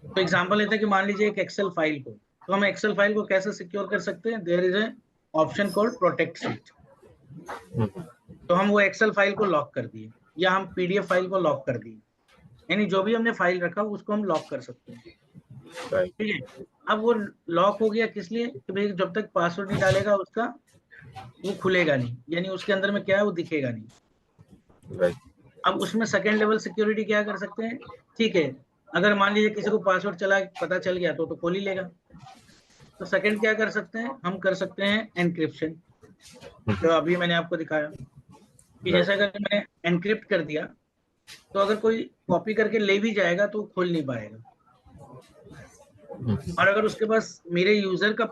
तो एग्जांपल लेते हैं कि मान लीजिए एक एक्सेल फाइल को, तो हम एक्सेल फाइल को कैसे सिक्योर कर सकते हैं, there is a option called protect sheet. तो हम वो एक्सेल फाइल को लॉक कर दिए या हम पीडीएफ फाइल को लॉक कर दिए, यानी जो भी हमने फाइल रखा उसको हम लॉक कर सकते हैं। ठीक है, अब वो लॉक हो गया किस लिए कि भाई जब तक पासवर्ड नहीं डालेगा उसका वो खुलेगा नहीं, यानी उसके अंदर में क्या है वो दिखेगा नहीं। अब उसमें सेकेंड लेवल सिक्योरिटी क्या कर सकते हैं, ठीक है, अगर मान लीजिए किसी को पासवर्ड पता चल गया तो खोल ही लेगा। तो सेकंड क्या कर सकते हैं, हम कर सकते हैं एनक्रिप्शन, जो अभी मैंने आपको दिखाया कि जैसे अगर मैंने एनक्रिप्ट कर दिया तो अगर कोई कॉपी करके ले भी जाएगा तो खोल नहीं पाएगा। और अगर उसके पास मेरे यूजर का,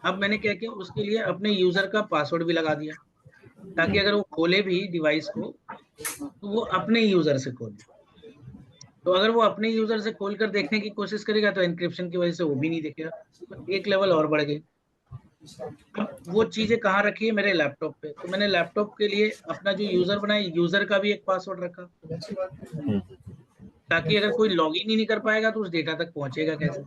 अब मैंने क्या किया उसके लिए अपने यूजर का पासवर्ड भी लगा दिया ताकि अगर वो खोले भी डिवाइस को तो वो अपने यूजर से खोले। तो अगर वो अपने यूजर से खोल कर देखने की कोशिश करेगा तो एनक्रिप्शन की वजह से वो भी नहीं दिखेगा, तो एक लेवल और बढ़ गई। अब वो चीजें कहाँ रखी है, मेरे लैपटॉप पे, तो मैंने लैपटॉप के लिए अपना जो यूजर बनाया, यूजर का भी एक पासवर्ड रखा ताकि अगर कोई लॉगिन ही नहीं कर पाएगा तो उस डेटा तक पहुंचेगा कैसे।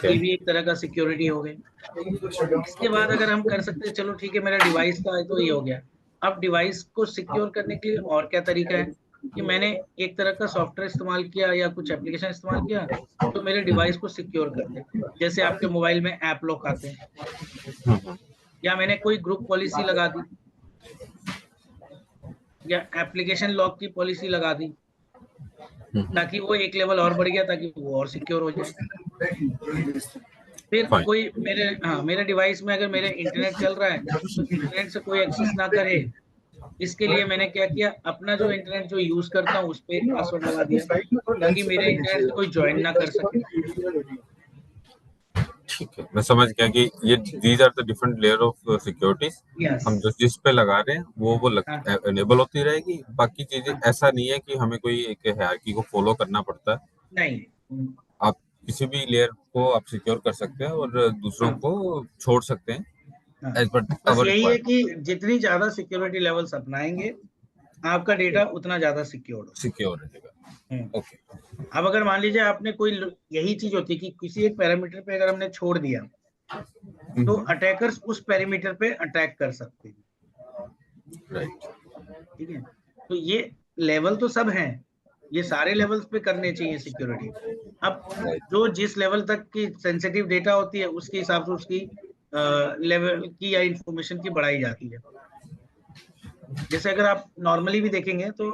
ये भी एक तरह का सिक्योरिटी हो गई। इसके बाद अगर हम कर सकते हैं, चलो ठीक है मेरा डिवाइस का है तो ये हो गया। अब डिवाइस को सिक्योर करने के लिए और क्या तरीका है कि मैंने एक तरह का सॉफ्टवेयर इस्तेमाल किया या कुछ एप्लीकेशन इस्तेमाल किया तो मेरे डिवाइस को सिक्योर कर दे। जैसे आपके मोबाइल में ऐप लॉक आते हैं, या मैंने कोई ग्रुप पॉलिसी लगा दी या एप्लीकेशन लॉक की पॉलिसी लगा दी ताकि वो एक लेवल और बढ़ गया ताकि वो और सिक्योर हो जाए। फिर कोई मेरे डिवाइस में अगर मेरे इंटरनेट चल रहा है तो इंटरनेट से कोई एक्सेस ना करे, इसके लिए मैंने क्या किया, अपना जो इंटरनेट जो यूज करता हूँ उस पर एक पासवर्ड लगा दिया ताकि मेरे इंटरनेट से कोई ज्वाइन ना कर सके। ठीक है, मैं समझ गया कि ये these are the different layer of securities. हम जिस पे लगा रहे हैं वो एनेबल होती रहेगी, बाकी चीजें ऐसा नहीं है कि हमें कोई एक हायरार्की को फॉलो करना पड़ता है। नहीं, आप किसी भी लेयर को आप सिक्योर कर सकते हैं और दूसरों को छोड़ सकते हैं एज पर बस आवर यही है रिक्वायरमेंट। कि जितनी ज्यादा सिक्योरिटी लेवल्स अपनाएंगे आपका डेटा उतना ज्यादा सिक्योर हो। सिक्योर रहेगा। ओके। अब अगर मान लीजिए आपने कोई, यही चीज होती है कि किसी एक पैरामीटर पे अगर हमने छोड़ दिया तो अटैकर्स उस पैरामीटर पे अटैक कर सकते हैं। राइट। ठीक है, तो ये लेवल तो सब हैं, ये सारे लेवल्स पे करने चाहिए सिक्योरिटी। अब जो जिस लेवल तक की सेंसिटिव डेटा होती है उसके हिसाब से उसकी लेवल की या इंफॉर्मेशन की बढ़ाई जाती है। जैसे अगर आप नॉर्मली भी देखेंगे तो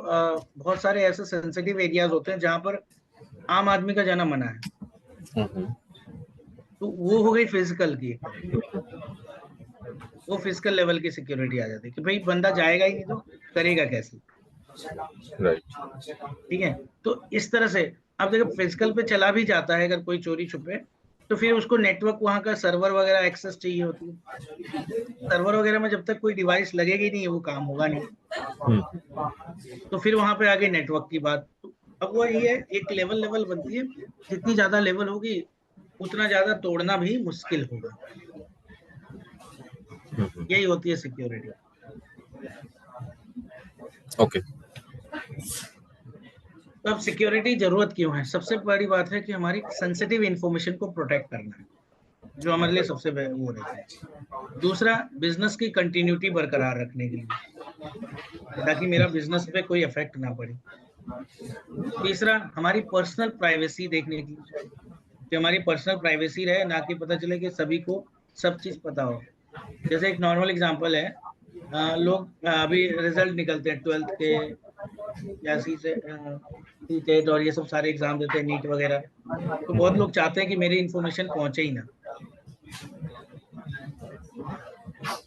बहुत सारे ऐसे सेंसिटिव एरियाज होते हैं जहां पर आम आदमी का जाना मना है, तो वो हो गई फिजिकल की, वो फिजिकल लेवल की सिक्योरिटी आ जाती है कि भाई बंदा जाएगा ही नहीं तो करेगा कैसे। राइट। ठीक है, तो इस तरह से अब देखो फिजिकल पे चला भी जाता है अगर कोई चोरी छुपे तो फिर उसको नेटवर्क वहां का सर्वर वगैरह एक्सेस चाहिए होती है। सर्वर वगैरह में जब तक कोई डिवाइस लगेगी नहीं वो काम होगा नहीं। तो फिर वहां पे आगे नेटवर्क की बात, तो अब वो ये है एक लेवल लेवल बनती है, जितनी ज्यादा लेवल होगी उतना ज्यादा तोड़ना भी मुश्किल होगा। यही होती है सिक्योरिटी। ओके। तो अब सिक्योरिटी जरूरत क्यों है, सबसे बड़ी बात है कि हमारी सेंसिटिव इंफॉर्मेशन को प्रोटेक्ट करना है, जो हमारे लिए सबसे वो रहता है। दूसरा, बिजनेस की कंटिन्यूटी बरकरार रखने के लिए ताकि मेरा बिजनेस पे कोई इफेक्ट ना पड़े। तीसरा, हमारी पर्सनल प्राइवेसी देखने की, कि हमारी पर्सनल प्राइवेसी रहे, ना कि पता चले कि सभी को सब चीज पता हो। जैसे एक नॉर्मल एग्जांपल है, लोग अभी रिजल्ट निकलते हैं 12th के या सी टेट और ये सब सारे एग्जाम देते हैं, नीट वगैरह, तो बहुत लोग चाहते हैं कि मेरी इन्फॉर्मेशन पहुंचे ही ना,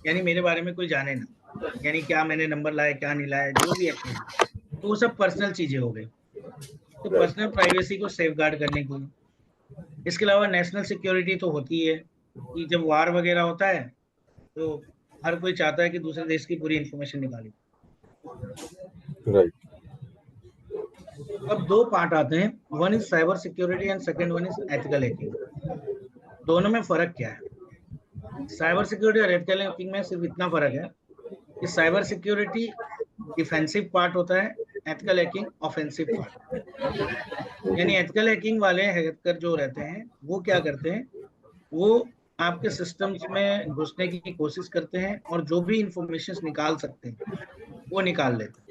यानी मेरे बारे में कोई जाने ना, यानी क्या मैंने नंबर लाया क्या नहीं लाया जो भी एक्टिविटी, तो वो सब पर्सनल चीजें हो गई। तो पर्सनल प्राइवेसी को सेफगार्ड करने के लिए, इसके अलावा नेशनल सिक्योरिटी तो होती है कि जब वार वगैरह होता है तो हर कोई चाहता है कि दूसरे देश की पूरी इंफॉर्मेशन निकाले। राइट। अब दो पार्ट आते हैं, one is cyber security and second one is ethical hacking. दोनों में फर्क क्या है? साइबर सिक्योरिटी और एथिकल हैकिंग में सिर्फ इतना फर्क है कि साइबर सिक्योरिटी डिफेंसिव पार्ट होता है, एथिकल हैकिंग ऑफेंसिव पार्ट। यानी एथिकल हैकिंग वाले हैकर जो रहते हैं वो क्या करते हैं, वो आपके सिस्टम्स में घुसने की कोशिश करते हैं और जो भी इंफॉर्मेशन निकाल सकते हैं वो निकाल लेते हैं।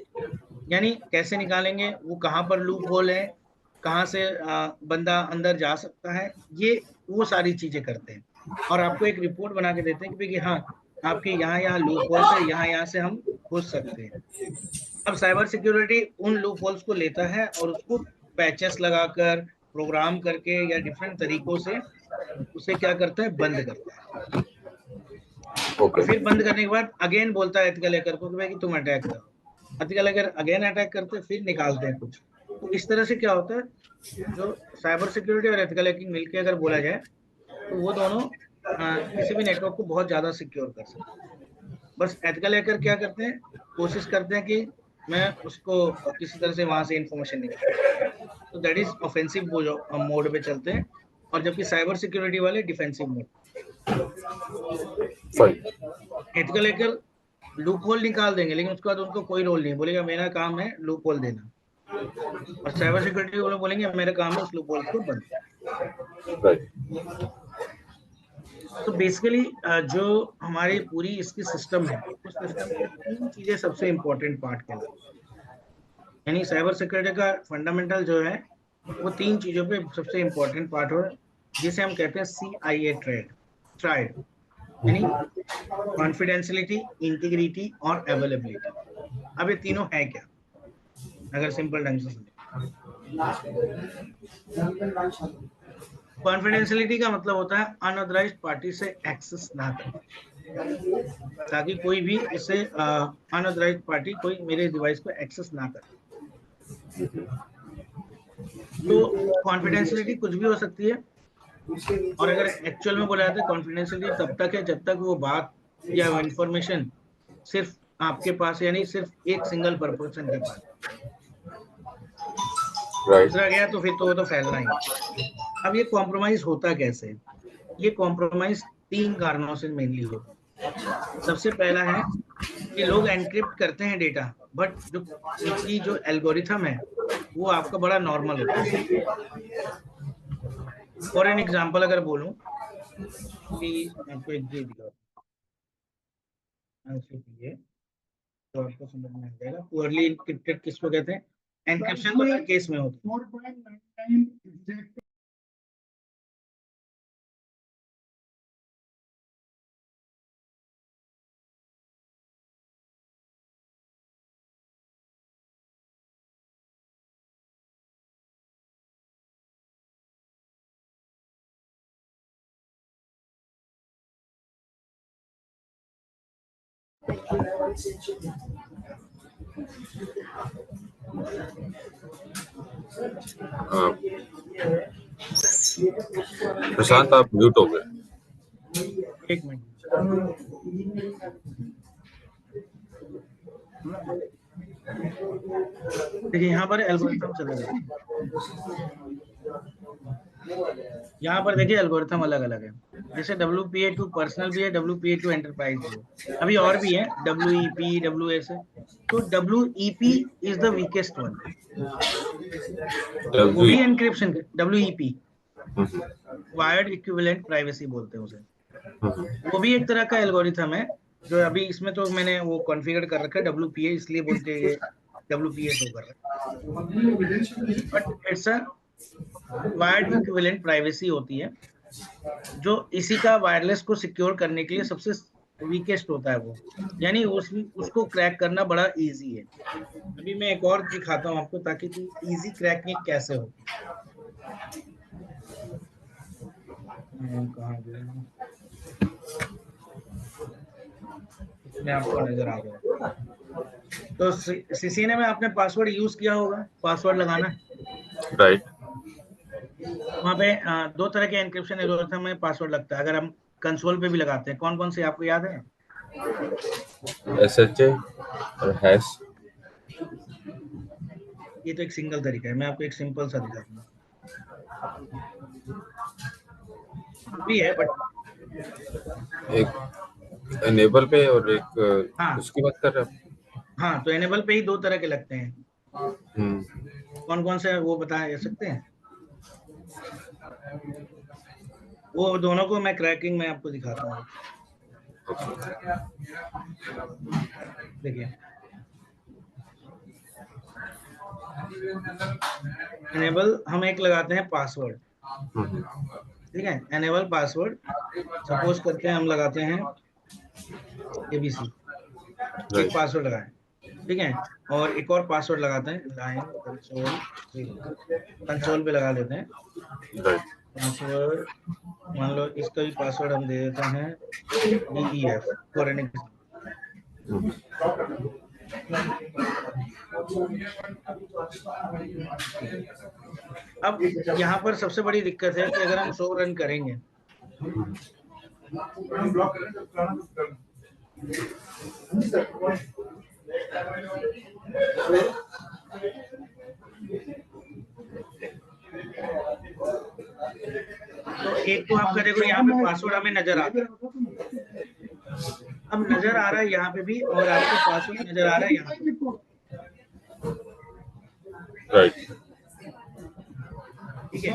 यानी कैसे निकालेंगे, वो कहाँ पर लूप होल है, कहाँ से बंदा अंदर जा सकता है, ये वो सारी चीजें करते हैं और आपको एक रिपोर्ट बना के देते हैं कि भाई हाँ आपके यहाँ यहाँ लूप होल्स है, यहाँ से हम घुस सकते हैं। अब साइबर सिक्योरिटी उन लूप होल्स को लेता है और उसको पैचेस लगाकर, प्रोग्राम करके या डिफरेंट तरीकों से उसे क्या करता है, बंद करता है। ओके। और फिर बंद करने के बाद अगेन बोलता है एथिकल हैकर को कि भाई कि तुम अटैक करो। एथिकल हैकर अगेन अटैक करते हैं, फिर निकालते हैं कुछ। तो इस तरह से क्या होता है, जो साइबर सिक्योरिटी और एथिकल हैकिंग मिलकर अगर बोला जाए तो वो दोनों किसी भी नेटवर्क को बहुत ज्यादा सिक्योर कर सकते हैं। बस एथिकल हैकर क्या करते हैं, कोशिश करते हैं कि मैं उसको किसी तरह से वहां से इंफॉर्मेशन निकाल, तो दैट इज ऑफेंसिव मोड पे चलते हैं, और जबकि साइबर सिक्योरिटी वाले defensive mode. Fine. Ethical hacker loop hole निकाल देंगे लेकिन उसके बाद उनको कोई रोल नहीं, बोलेगा मेरा काम है लूप होल देना, और साइबर सिक्योरिटी वाले बोलेंगे मेरा काम है उस लूप होल को बंद। राइट। तो बेसिकली जो हमारी पूरी इसकी सिस्टम है, उस सिस्टम के तीन चीजें सबसे इंपॉर्टेंट पार्ट कहलाती है। यानी साइबर सिक्योरिटी का फंडामेंटल जो है वो तीन चीजों पे सबसे इंपॉर्टेंट पार्ट हो, जिसे हम कहते हैं CIA ट्राइड, यानी कॉन्फिडेंशियलिटी, इंटीग्रिटी और अवेलेबिलिटी। अब ये तीनों है क्या, अगर सिंपल ढंग से समझे, कॉन्फिडेंशियलिटी का मतलब होता है अनऑथराइज्ड पार्टी से एक्सेस ना कर, ताकि कोई भी इसे अनऑथराइज्ड पार्टी कोई मेरे डिवाइस को एक्सेस ना करे। तो कॉन्फिडेंशियलिटी कुछ भी हो सकती है, और अगर एक्चुअल में बोला जाता है कॉन्फिडेंशियलिटी तब तक है जब तक वो बात या इंफॉर्मेशन सिर्फ आपके पास, यानी सिर्फ एक सिंगल पर्सन के पास, दूसरा गया तो फिर तो वो तो फैलना ही। अब ये कॉम्प्रोमाइज होता कैसे, ये कॉम्प्रोमाइज तीन कारणों से मेनली होता है। सबसे पहला है कि लोग एनक्रिप्ट करते हैं डेटा, बट जो उनकी जो एल्गोरिथम है वो आपका बड़ा नॉर्मल होता है। फॉर एन एग्जांपल अगर बोलूं कि आपको एक ये दिखाओ, ये तो आपको समझ में आ जाएगा। पुअरली एनक्रिप्टेड किसको कहते हैं, एनक्रिप्शन तो हर केस में होता है। प्रशांत आप म्यूट हो गए। एक मिनट, देखिए यहाँ पर एल्गोरिथम चला जाए, यहाँ पर देखिए एल्गोरिथम अलग अलग है। जैसे WPA2 पर्सनल भी है, WPA2 एंटरप्राइज भी है, अभी और भी है WEP, WS है। तो WEP is the weakest one, वो भी encryption, WEP wired equivalent privacy बोलते हैं उसे। वो भी एक तरह का एल्गोरिथम है, जो अभी इसमें तो मैंने वो कॉन्फ़िगर कर रखा है WPA, इसलिए बोल के ये WPA शो कर रहा है, but it's a wired equivalent privacy होती है, जो इसी का वायरलेस को सिक्योर करने के लिए सबसे वीकेस्ट होता है वो, यानी उसको क्रैक करना बड़ा इजी है। अभी मैं एक और दिखाता हूँ आपको, ताकि कि इजी क्रैकिंग कैसे होती है। कहाँ गया, इसमें आपको नजर आ जाएगा। तो सीसीएनए में आपने पासवर्ड यूज किया होगा, पासवर्ड लगाना। राइट। वहाँ पे दो तरह के एन्क्रिप्शन एल्गोरिथम में पासवर्ड लगता है, अगर हम कंसोल पे भी लगाते हैं। कौन कौन से आपको याद है? SHA और हैश। ये तो एक सिंगल तरीका है, मैं आपको एक सिंपल सा दिखाता हूँ। भी है बट एक एनेबल पे और एक हाँ उसकी बात कर रहे हैं हाँ, तो एनेबल पे ही दो तरह के लगते हैं। आप? कौन कौन से वो बता सकते हैं? वो दोनों को मैं क्रैकिंग में आपको दिखाता हूँ। देखिए, एनेबल हम एक लगाते हैं पासवर्ड, ठीक है। एनेबल पासवर्ड, सपोज करते हैं हम लगाते हैं एबीसी, एक राइट। पासवर्ड लगाएं, ठीक है। और एक और पासवर्ड लगाते हैं, लाइन कंसोल 0, कंसोल पे लगा लेते हैं राइट। पासवर्ड। मान लो इसका भी पासवर्ड हम दे देते हैं DEF फॉर एन। अब यहाँ पर सबसे बड़ी दिक्कत है कि अगर हम शो रन करेंगे, तो एक तो आपका देखो यहाँ पे पासवर्ड हमें नजर आता है, अब नजर आ रहा है यहाँ पे भी, और आपको पासवर्ड नजर आ रहा है यहाँ पे, राइट। ठीक है।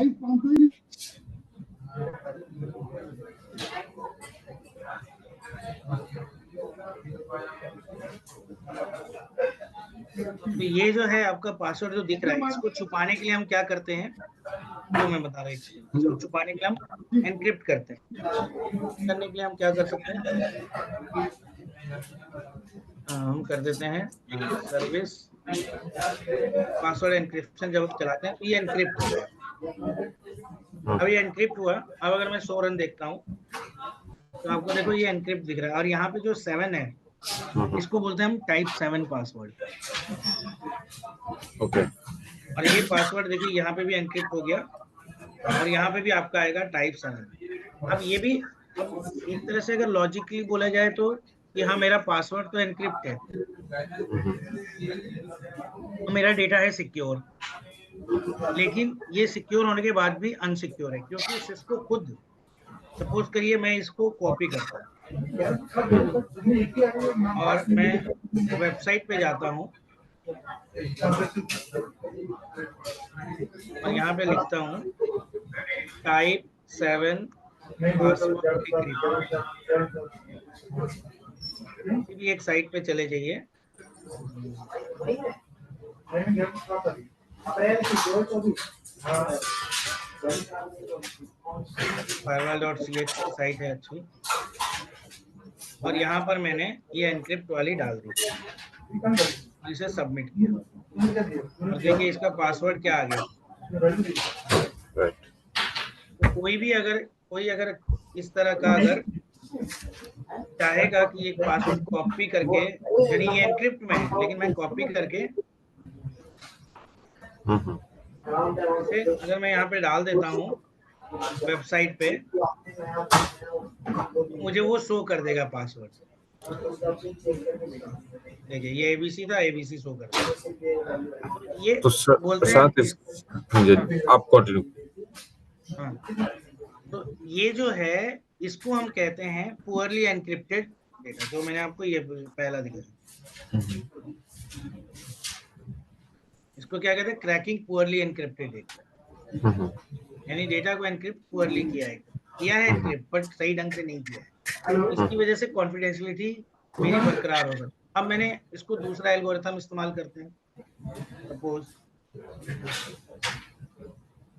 तो ये जो है आपका पासवर्ड जो दिख रहा है, इसको छुपाने के लिए हम क्या करते हैं, वो मैं बता रहा हूँ। इसको छुपाने के लिए हम एनक्रिप्ट करते हैं। करने के लिए हम क्या कर सकते हैं, हम कर देते हैं सर्विस पासवर्ड एनक्रिप्शन। जब हम चलाते हैं तो ये एनक्रिप्ट हो गया। अब ये एनक्रिप्ट हुआ। अब अगर मैं 100 रन देखता हूँ तो आपको देखो ये एनक्रिप्ट दिख रहा है, और यहाँ पे जो 7 है, इसको बोलते हैं हम टाइप 7 पासवर्ड। ओके। और ये पासवर्ड देखिए यहाँ पे भी एनक्रिप्ट हो गया, और यहाँ पे भी आपका आएगा टाइप 7। अब ये भी, अब एक तरह से अगर लॉजिकली बोला जाए तो कि हाँ, मेरा पासवर्ड तो एनक्रिप्ट है, तो मेरा डेटा है सिक्योर, लेकिन ये सिक्योर होने के बाद भी अनसिक्योर है, क्योंकि सिस्को खुद, सपोज करिए मैं इसको कॉपी करता हूँ और मैं वेबसाइट पे जाता हूँ और यहाँ पे लिखता हूँ टाइप 7 पासवर्ड डिक्रिप्ट। किसी भी एक साइट पे चले जाइए, firewall.ch की साइट है अच्छी, और यहाँ पर मैंने ये एनक्रिप्ट वाली डाल दी, इसे सबमिट किया, और देखिए इसका पासवर्ड क्या आ गया। राइट। तो कोई अगर इस तरह का अगर चाहेगा कि एक पासवर्ड कॉपी करके, यानी ये एनक्रिप्ट में है लेकिन मैं कॉपी करके इसे अगर मैं यहाँ पे डाल देता हूँ वेबसाइट पे, तो मुझे वो शो कर देगा पासवर्ड। देखिए ये एबीसी था, एबीसी शो कर देगा। ये तो बोलते साथ हैं हाँ जी, आप कंटिन्यू। हाँ, तो ये जो है, इसको हम कहते हैं पुअरली एनक्रिप्टेड डेटा, जो मैंने आपको ये पहला दिखाया। इसको क्या कहते हैं, क्रैकिंग पुअरली एनक्रिप्टेड डेटा, यानी डेटा को एनक्रिप्ट पुअरली किया है एनक्रिप्ट, बट सही ढंग से नहीं किया है, इसकी वजह से कॉन्फिडेंशियलिटी मेरी बरकरार हो सकती है। अब मैंने इसको दूसरा एल्गोरिथम इस्तेमाल करते हैं, सपोज।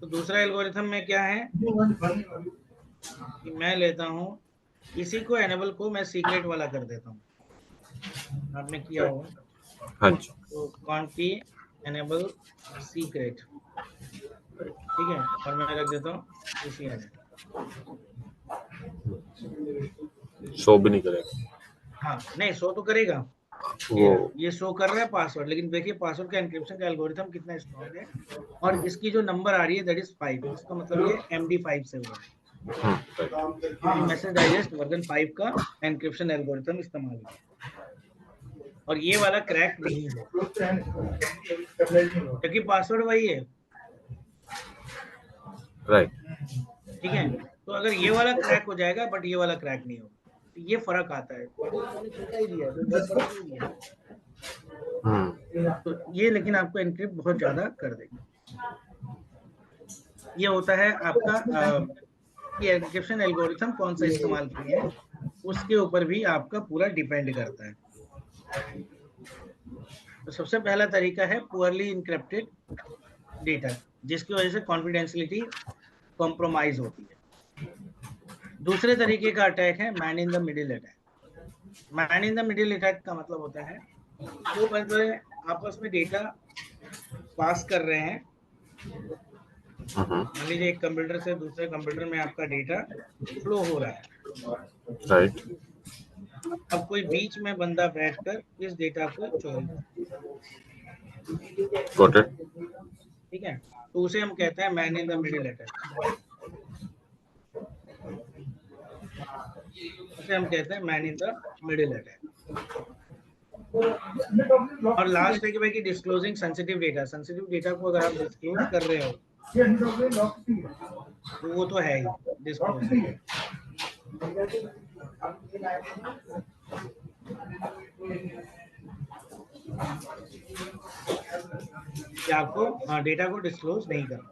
तो दूसरा एल्गोरिथम में क्या है कि मैं लेता हूँ इसी को एनेबल को मैं सीक्रेट वाला कर देता हूँ, आपने किया होगा। हाँ जी। तो कॉन्टी एनेबल सीक्रेट, ठीक है, और मैं रख देता हूँ CCNA। शो भी नहीं करेगा हाँ नहीं, शो तो करेगा, वो। ये शो कर रहा है पासवर्ड, लेकिन देखिए पासवर्ड का एन्क्रिप्शन का एल्गोरिथम कितना स्ट्रॉन्ग है, और इसकी जो नंबर आ रही है दैट इज 5, इसका मतलब ये MD5 से हुआ है, मैसेज डाइजेस्ट वर्जन 5 का एन्क्रिप्शन एल्गोरिथम इस्तेमाल किया, और ये वाला क्रैक नहीं होगा क्योंकि पासवर्ड वही है। राइट। ठीक है, तो अगर ये वाला क्रैक हो जाएगा बट ये वाला क्रैक नहीं होगा, तो ये फर्क आता है, बाकी तो मैंने छोटा ही दिया है, कोई बहुत बड़ा नहीं दिया है। तो ये लेकिन आपको एनक्रिप्ट बहुत ज्यादा कर देगा। ये होता है आपका कि एन्क्रिप्शन एल्गोरिथम कौन सा इस्तेमाल किए हैं उसके ऊपर भी आपका पूरा डिपेंड करता है। तो सबसे पहला तरीका है पुअरली इनक्रिप्टेड डेटा, जिसकी वजह से कॉन्फिडेंशियलिटी कॉम्प्रोमाइज होती है। दूसरे तरीके का अटैक है man in the middle attack. Man in the middle attack का मतलब होता है दो बंदे आपस में डेटा पास कर रहे हैं, मान लीजिए एक कंप्यूटर से दूसरे कंप्यूटर में आपका डेटा फ्लो हो रहा है, राइट। अब कोई बीच में बंदा बैठकर इस डेटा को चोरी, गॉट इट। ठीक है, तो उसे हम कहते हैं man in the middle attack, उसे हम कहते हैं man in the middle attack. और लास्ट है कि भाई कि disclosing sensitive data, sensitive data को अगर आप डिस्क्लोज कर रहे हो तो वो तो है ही डिस्क्लोजर। कि आपको डेटा को डिस्क्लोज नहीं करना।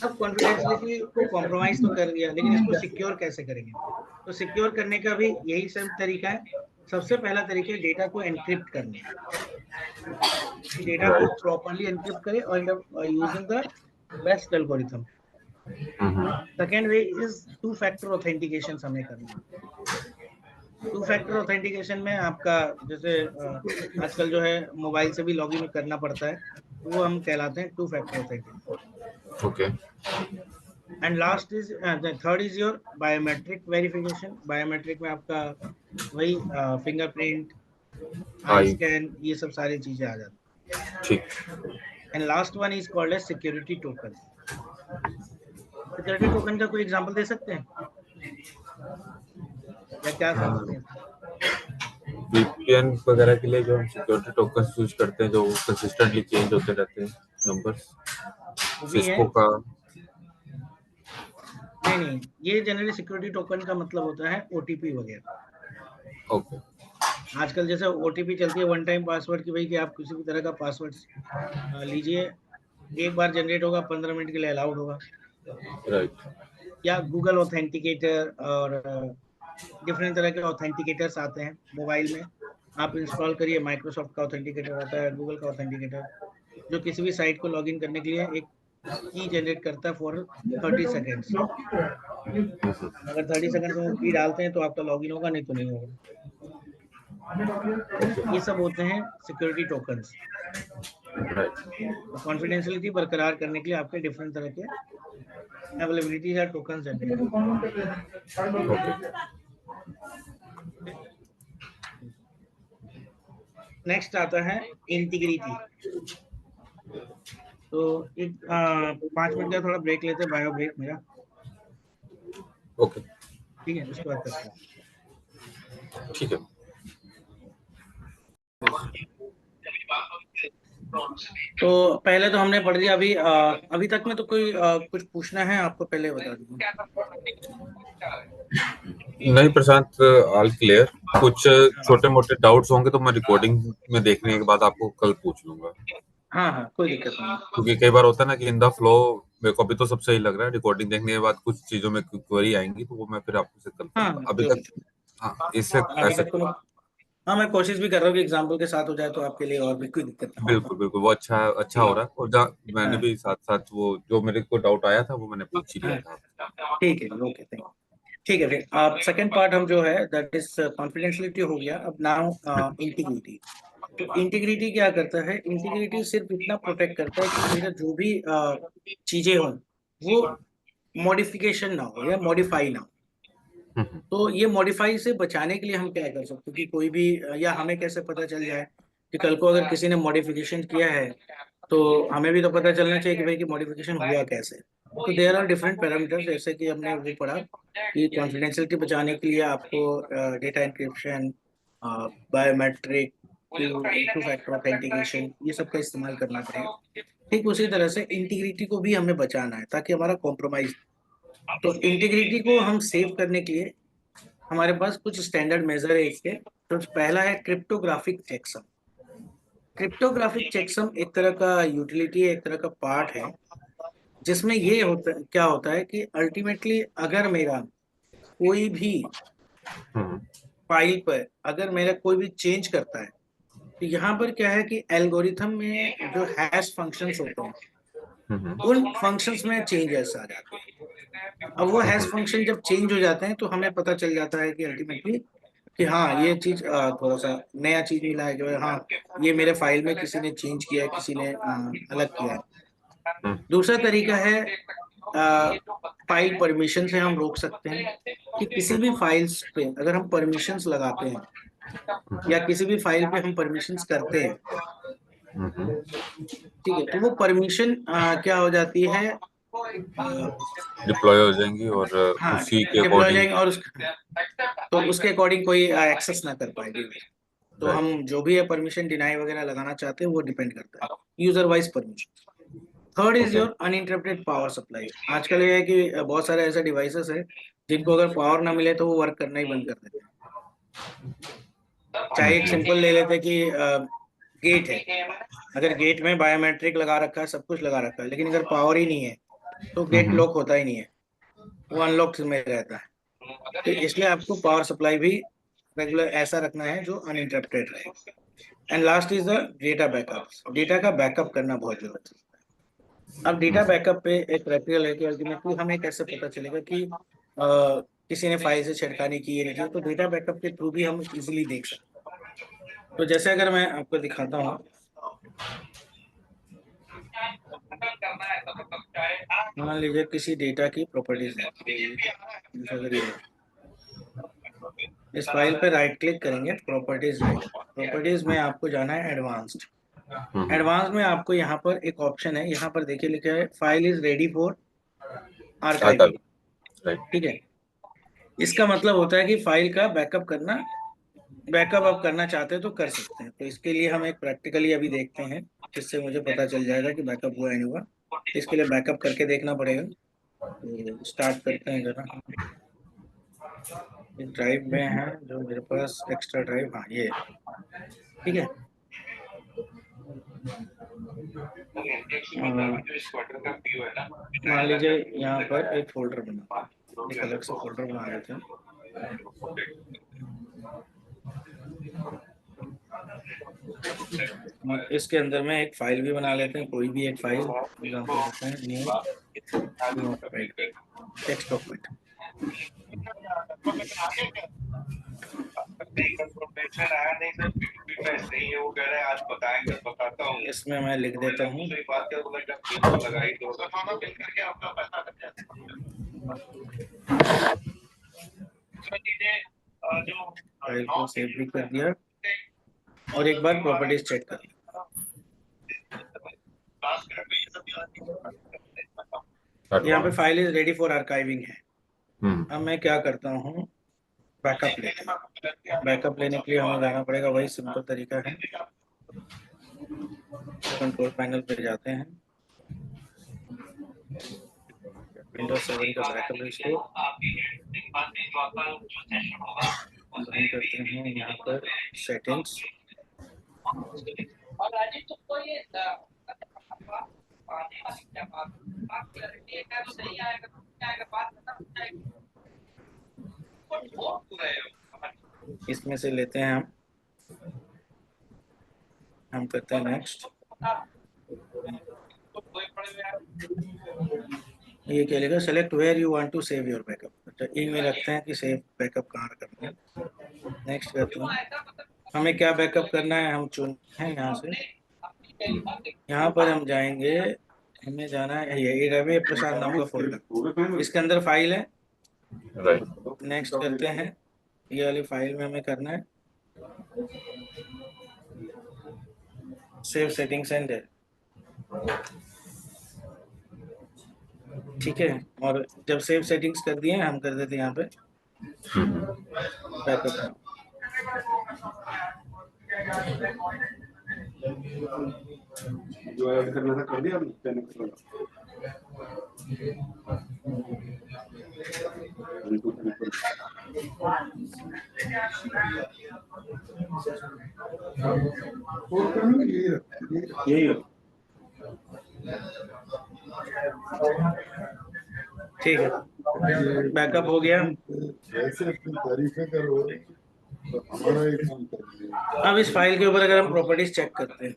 अब कॉन्फिडेंशियलिटी को कॉम्प्रोमाइज तो कर दिया, लेकिन इसको सिक्योर कैसे करेंगे? तो सिक्योर करने का भी यही सब तरीका है। सबसे पहला तरीका है डेटा को एनक्रिप्ट करने, डेटा को प्रॉपर्ली एनक्रिप्ट करें और using the best algorithm. Second way is to factor authentication हमें करना है। टू फैक्टर ऑथेंटिकेशन में आपका जैसे आजकल जो है मोबाइल से भी लॉगिन करना पड़ता है, वो हम कहलाते हैं to factor authentication. Okay. And last is third is your biometric verification. Biometric में आपका वही फिंगरप्रिंट, आई आई। स्कैन, ये सब सारी चीजें आ जाती हैं। ठीक। And last one is called as security token. Security token का कोई एग्जांपल दे सकते हैं या क्या समझते हैं? VPN वगैरह के लिए जो हम सिक्योरिटी टोकन यूज करते हैं, जो कंसिस्टेंटली चेंज होते रहते हैं नंबर्स, सिस्को का। नहीं, ये जनरली सिक्योरिटी टोकन का मतलब होता है OTP वगैरह। ओके। आजकल जैसे OTP चलती है वन टाइम पासवर्ड की, भाई कि आप किसी भी तरह का पासवर्ड लीजिए, एक बार जनरेट होगा, 15 मिनट के लिए अलाउड होगा। राइट। या गूगल ऑथेंटिकेटर और डिफरेंट तरह के ऑथेंटिकेटर्स आते हैं मोबाइल में, आप इंस्टॉल करिए। माइक्रोसॉफ्ट का ऑथेंटिकेटर आता है, गूगल का ऑथेंटिकेटर, जो किसी भी साइट को लॉगिन करने के लिए एक की जनरेट करता है फॉर 30 सेकेंड्स। अगर 30 सेकेंड्स में वो की डालते हैं तो आपका लॉगिन होगा, नहीं तो नहीं होगा। ये सब होते हैं सिक्योरिटी टोकन्स। कॉन्फिडेंशियलिटी बरकरार करने के लिए आपके डिफरेंट तरह के अवेलेबिलिटी या टोकन जनरेट। नेक्स्ट आता है इंटीग्रिटी। तो एक 5 मिनट का थोड़ा ब्रेक लेते हैं, बायो ब्रेक मेरा। ओके। ठीक है, उसके बाद करते हैं। ठीक है। तो पहले तो हमने पढ़ लिया, अभी तक में तो कोई कुछ पूछना है आपको, पहले बता दीजिए। नहीं प्रशांत, ऑल क्लियर। कुछ छोटे मोटे डाउट्स होंगे तो मैं रिकॉर्डिंग में देखने के बाद आपको कल पूछ लूंगा। हाँ, कोई दिक्कत नहीं। क्योंकि कई बार होता है ना कि इन द फ्लो मेरे को अभी तो सब सही लग रहा है, रिकॉर्डिंग देखने के बाद कुछ चीजों में क्वेरी आएंगी तो वो मैं फिर आपसे कल करूंगा। अभी तक इससे अभी ऐसे तक तो हाँ, मैं कोशिश भी कर रहा हूँ कि एग्जाम्पल के साथ हो जाए तो आपके लिए और भी कोई दिक्कत ना हो। बिल्कुल बिल्कुल, वो अच्छा हो रहा है। और मैंने भी साथ साथ वो जो मेरे को डाउट आया था वो मैंने पूछ ही लिया था। ठीक है, ओके, थैंक यू। ठीक है, फिर आप सेकंड पार्ट हम जो है दैट इज कॉन्फिडेंशियलिटी हो गया। अब नाउ इंटीग्रिटी। तो इंटीग्रिटी क्या करता है? इंटीग्रिटी सिर्फ इतना प्रोटेक्ट करता है कि मेरा जो भी चीजें हो वो मॉडिफिकेशन ना हो या मॉडिफाई ना हो। हम्म, तो ये मॉडिफाई से बचाने के लिए हम क्या कर सकते हैं कि कोई भी या हमें कैसे पता चल जाए कि कल को अगर किसी ने मॉडिफिकेशन किया है तो हमें भी तो पता चलना चाहिए कि भाई कि मॉडिफिकेशन हुआ कैसे। तो देयर आर डिफरेंट पैरामीटर्स, जैसे कि हमने वो पढ़ा कि कॉन्फिडेंशियलिटी बचाने के लिए आपको data encryption, biometric, two factor authentication, ये सब का इस्तेमाल करना पड़ेगा। ठीक उसी तरह से इंटीग्रिटी को भी हमें बचाना है ताकि हमारा कॉम्प्रोमाइज। तो इंटीग्रिटी को हम सेव करने के लिए हमारे पास कुछ स्टैंडर्ड मेजर है इसके। तो पहला है क्रिप्टोग्राफिक चेकसम। क्रिप्टोग्राफिक चेकसम एक तरह का यूटिलिटी है, एक तरह का पार्ट है, जिसमें ये होता क्या होता है कि अल्टीमेटली अगर मेरा कोई भी हम्म, फाइल पर अगर मेरा कोई भी चेंज करता है तो यहाँ पर क्या है कि एल्गोरिथम में जो हैश फंक्शंस होते हैं हम्म, उन फंक्शंस में चेंजेस आ जाते हैं। अब वो हैश फंक्शन जब चेंज हो जाते हैं तो हमें पता चल जाता है कि अल्टीमेटली कि हाँ ये चीज थोड़ा सा नया चीज मिला है जो है, हाँ ये मेरे फाइल में किसी ने चेंज किया है, किसी ने अलग किया है। हम्म, दूसरा तरीका है फाइल परमिशन से हम रोक सकते हैं कि किसी भी फाइल्स पे अगर हम परमिशंस लगाते हैं या किसी भी फाइल पे हम परमिशंस करते हैं, ठीक है, तो वो परमिशन क्या हो जाती है, डिप्लॉय हो जाएंगी और हाँ उसी के डिप्लॉय हो अकॉर्डिंग। जाएंगे और तो उसके अकॉर्डिंग कोई एक्सेस ना कर पाएगी। तो राइट। हम जो भी है परमिशन डिनाई वगैरह लगाना चाहते हैं वो डिपेंड करता है user wise permission. Third is okay. Your uninterrupted power supply. आजकल ये है कि बहुत सारे ऐसे डिवाइसेस है जिनको अगर पावर ना मिले तो वो वर्क करना ही बंद कर देते हैं। चाहे एक सिंपल ले लेते हैं कि गेट है, अगर गेट में बायोमेट्रिक लगा रखा है, सब कुछ लगा रखा है, लेकिन अगर पावर ही नहीं है तो गेट लॉक होता ही नहीं है, वो अनलॉक में रहता है। तो इसलिए आपको पावर सप्लाई भी रेगुलर ऐसा रखना है जो अनइंटरप्टेड रहे। And last is the data backup. Data का बैकअप करना बहुत जरूरत है। अब डेटा बैकअप पे एक प्रैक्टिकल है कि अल्टीमेटली हमें कैसे पता चलेगा कि किसी ने फाइल से छेड़खानी की है नहीं की। तो डेटा बैकअप के थ्रू भी हम इजीली देख सकते हैं। तो जैसे अगर मैं आपको दिखाता हूँ, मान लीजिए किसी डेटा की प्रॉपर्टीज है, जैसे अगर ये इस फाइल पे राइट क्लिक करेंगे, प्रॉपर्टीज रहेगा, प्रॉपर्टीज में आपको जाना है एडवांस्ड। एडवांस में आपको यहाँ पर एक ऑप्शन है, यहाँ पर देखिए लिखा है file is ready for archive. Archiving. Right. ठीक है, इसका मतलब होता है कि फाइल का बैकअप करना, बैकअप आप करना चाहते हैं तो कर सकते हैं। तो इसके लिए हम एक प्रैक्टिकली अभी देखते हैं जिससे मुझे पता चल जाएगा कि बैकअप हुआ है नहीं हुआ। तो इसके लिए बैकअप करके देखना पड़ेगा। तो स्टार्ट करते हैं जरा। इस ड्राइव में है जो मेरे पास एक्स्ट्रा ड्राइव, हाँ ये है। ठीक है, मान लीजिए यहाँ पर एक फोल्डर बना, एक अलग से फोल्डर बना लेते हैं। और इसके अंदर में एक फाइल भी बना लेते हैं, कोई भी एक फाइल, एग्जाम्पल देते हैं न्यू टेक्स्ट डॉक्यूमेंट। इसमें मैं लिख देता हूँ फाइल को सेव भी कर दिया और एक बार प्रॉपर्टीज चेक कर लिया। यहाँ पे file is ready for archiving है। अब मैं क्या करता हूँ, बैकअप लेता हूँ। बैकअप लेने के लिए हमें जाना पड़ेगा, वही सिंपल तरीका है, कंट्रोल पैनल पे जाते हैं, विंडोज 7 का बैकअप रिस्टोर करते हैं। यहाँ पर सेटिंग्स, इसमें से लेते हैं हम करते हैं नेक्स्ट। ये क्या लेगा, select where you want to save your backup. तो ई में रखते हैं कि सेव बैकअप कहाँ करना है। नेक्स्ट करते हैं। हमें क्या बैकअप करना है, हम चुनते हैं यहाँ से, यहाँ पर हम जाएंगे, हमें जाना है ये रवि प्रसाद नाम का फोल्डर, इसके अंदर फाइल है। राइट। नेक्स्ट करते हैं, ये वाली फाइल में हमें करना है सेव सेटिंग्स एंड, ठीक है। और जब सेव सेटिंग्स कर दिए हम कर देते हैं यहाँ पे बैकअप। जो ऐड करना था कर दिया आपने? यही ठीक है, बैकअप हो गया। वैसे अपनी तारीफें करो तो हमारा एक काम कर। अब इस फाइल के ऊपर अगर हम प्रॉपर्टीज चेक करते हैं,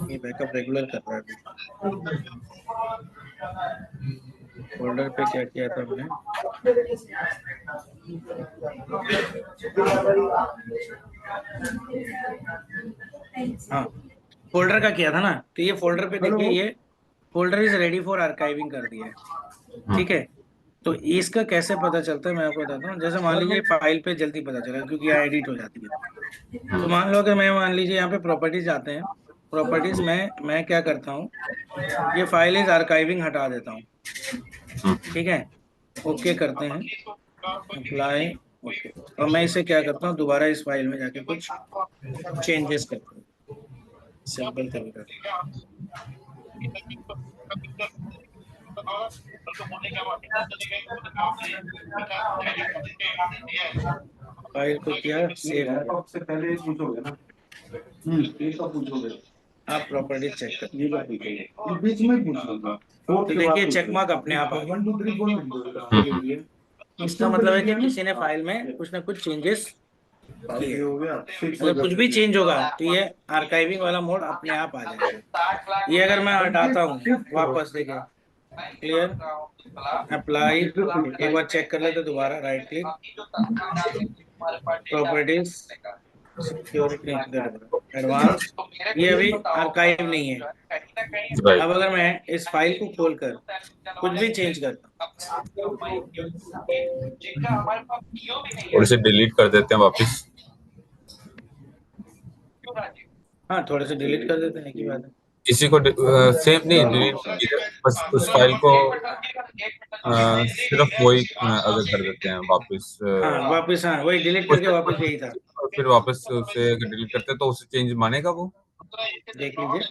ये बैकअप रेगुलर कर रहा है। फोल्डर पे क्या किया था हमने, हाँ फोल्डर का किया था ना, तो ये फोल्डर पे देखिए, ये folder is ready for archiving कर दिया है, ठीक है। तो इसका कैसे पता चलता है मैं आपको बताता हूँ। जैसे मान लीजिए फाइल पे जल्दी पता चला क्योंकि यहाँ एडिट हो जाती है। तो मान लो कि मैं मान लीजिए यहाँ पे प्रॉपर्टीज आते हैं, प्रॉपर्टीज में मैं क्या करता हूँ, ये फाइल इज आर्काइविंग हटा देता हूँ, ठीक है। ओके करते हैं, अप्लाई, ओके। और मैं इसे क्या करता हूँ, दोबारा इस फाइल में जाके कुछ चेंजेस करता हूँ, सिंपल तरीका। फाइल को किया सेव, से पहले पूछोगे ना, ये सब पूछोगे आप प्रॉपर्टी चेक कर, ये बात पूछोगे बीच में पूछोगे। तो देखिए चेक मार्क अपने आप आ गया। 1 2 3 बोल, इसका मतलब है कि किसी ने फाइल में कुछ ना कुछ चेंजेस किए। हो गया। अगर कुछ भी चेंज होगा तो ये आर्काइविंग वाला मोड अपने आप आ जाएगा। ये अगर मैं हटाता हूँ वापस, देखिए क्लियर, अप्लाई, एक बार चेक कर लेते दोबारा, right click, properties, security advance, ये अभी आर्काइव नहीं है। अब अगर मैं इस फाइल को खोलकर कुछ भी चेंज करता और इसे डिलीट कर देते हैं वापस। हाँ थोड़े से डिलीट कर देते हैं, की बात है। इसी को सेव नहीं डिलीट, बस उस फाइल को सिर्फ वही अगर कर देते हैं वापस, हाँ वापस, हाँ वही डिलीट करके वापस यही था। और फिर वापस उसे अगर डिलीट करते हैं तो उसे चेंज मानेगा वो। देख लीजिए,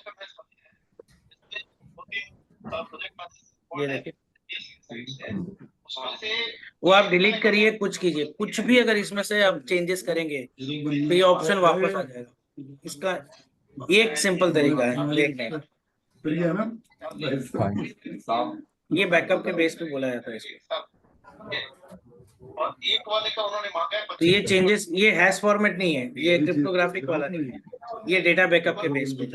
ये देखिए, वो आप डिलीट करिए, कुछ कीजिए, कुछ भी अगर इसमें से आप चेंजेस करेंगे तो ये ऑप्शन वापस आ जाएगा। इसका एक सिंपल तरीका है देखने का, ये बैकअप के बेस पे बोला जाता है इसको। एक वाले का उन्होंने मांगा है, तो ये चेंजेस, ये हैश फॉर्मेट नहीं है, ये क्रिप्टोग्राफिक वाला नहीं है, ये डेटा बैकअप के बेस पे।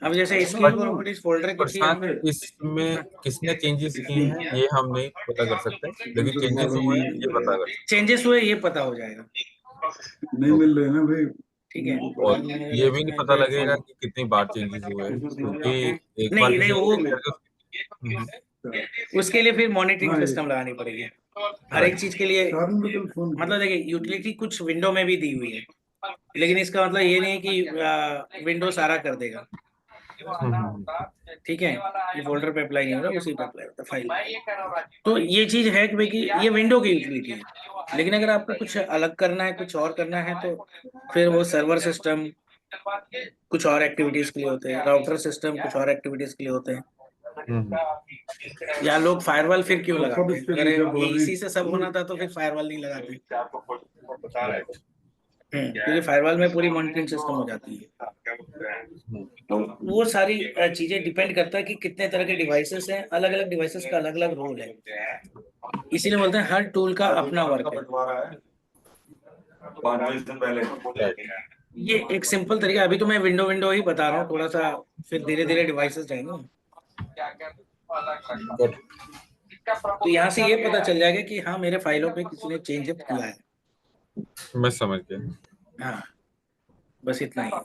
अब जैसे इसकी प्रॉपर्टीज फोल्डर की थी, हमने इसमें किसने चेंजेस किए हैं ये हम नहीं पता कर सकते, लेकिन चेंजेस हुए हैं ये पता कर सकते। चेंजेस हुए ये पता हो जाएगा, नहीं मिल रहे ना भाई, ठीक है। और ये भी नहीं पता लगेगा कि कितनी बार चेंजेस हुए हैं, क्योंकि एक बार नहीं वो हम्म, उसके लिए फिर मॉनिटरिंग सिस्टम लगानी पड़ेगी हर एक चीज के लिए। मतलब देखिए यूटिलिटी कुछ विंडो में भी दी हुई है, लेकिन इसका मतलब ये नहीं कि विंडो सारा कर देगा, ठीक है। ये फोल्डर पे अप्लाई नहीं होगा, उसी पे अप्लाई होता है फाइल। तो ये चीज है कि भाई कि ये विंडो की यूटिलिटी है, लेकिन अगर आपको कुछ अलग करना है, कुछ और करना है, तो फिर वो सर्वर सिस्टम कुछ और एक्टिविटीज के लिए होते हैं, राउटर सिस्टम कुछ और एक्टिविटीज के लिए होते हैं, या लोग फायरवॉल फिर क्यों लगाते हैं? अगर इसी से सब होना था तो फिर फायरवॉल नहीं लगाते, क्योंकि फायरवॉल में पूरी मॉनिटरिंग सिस्टम हो जाती है। तो वो सारी चीजें डिपेंड करता है कि कितने तरह के डिवाइसेस हैं, अलग अलग डिवाइसेस का अलग अलग रोल है, इसीलिए बोलते हैं हर टूल का अपना वर्क है। 5 दिन पहले ये एक सिंपल तरीका, अभी तो मैं विंडो विंडो ही बता रहा हूँ, थोड़ा सा फिर धीरे धीरे डिवाइसेस जाएंगे। Good. तो यहाँ से ये पता चल जाएगा कि हाँ मेरे फाइलों पे किसी ने चेंज किया है। मैं समझ गया। हाँ बस इतना ही है।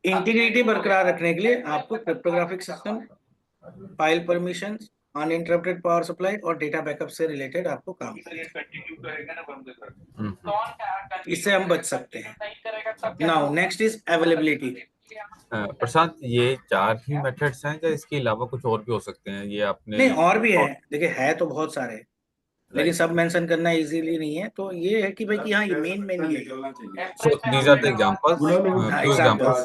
इंटीग्रिटी बरकरार रखने के लिए आपको cryptographic system, file permissions, uninterrupted power supply और डेटा बैकअप से रिलेटेड आपको काम इससे हम बच सकते हैं। Now next is availability. Prashant, ये 4 ही मेथड्स हैं या इसके अलावा कुछ और भी हो सकते हैं? ये आपने नहीं और भी है, देखिए है तो बहुत सारे, लेकिन सब मेंशन करना इजीली नहीं है, तो ये है कि भाई कि हाँ ये मेन ही है। So these are the examples. Few examples.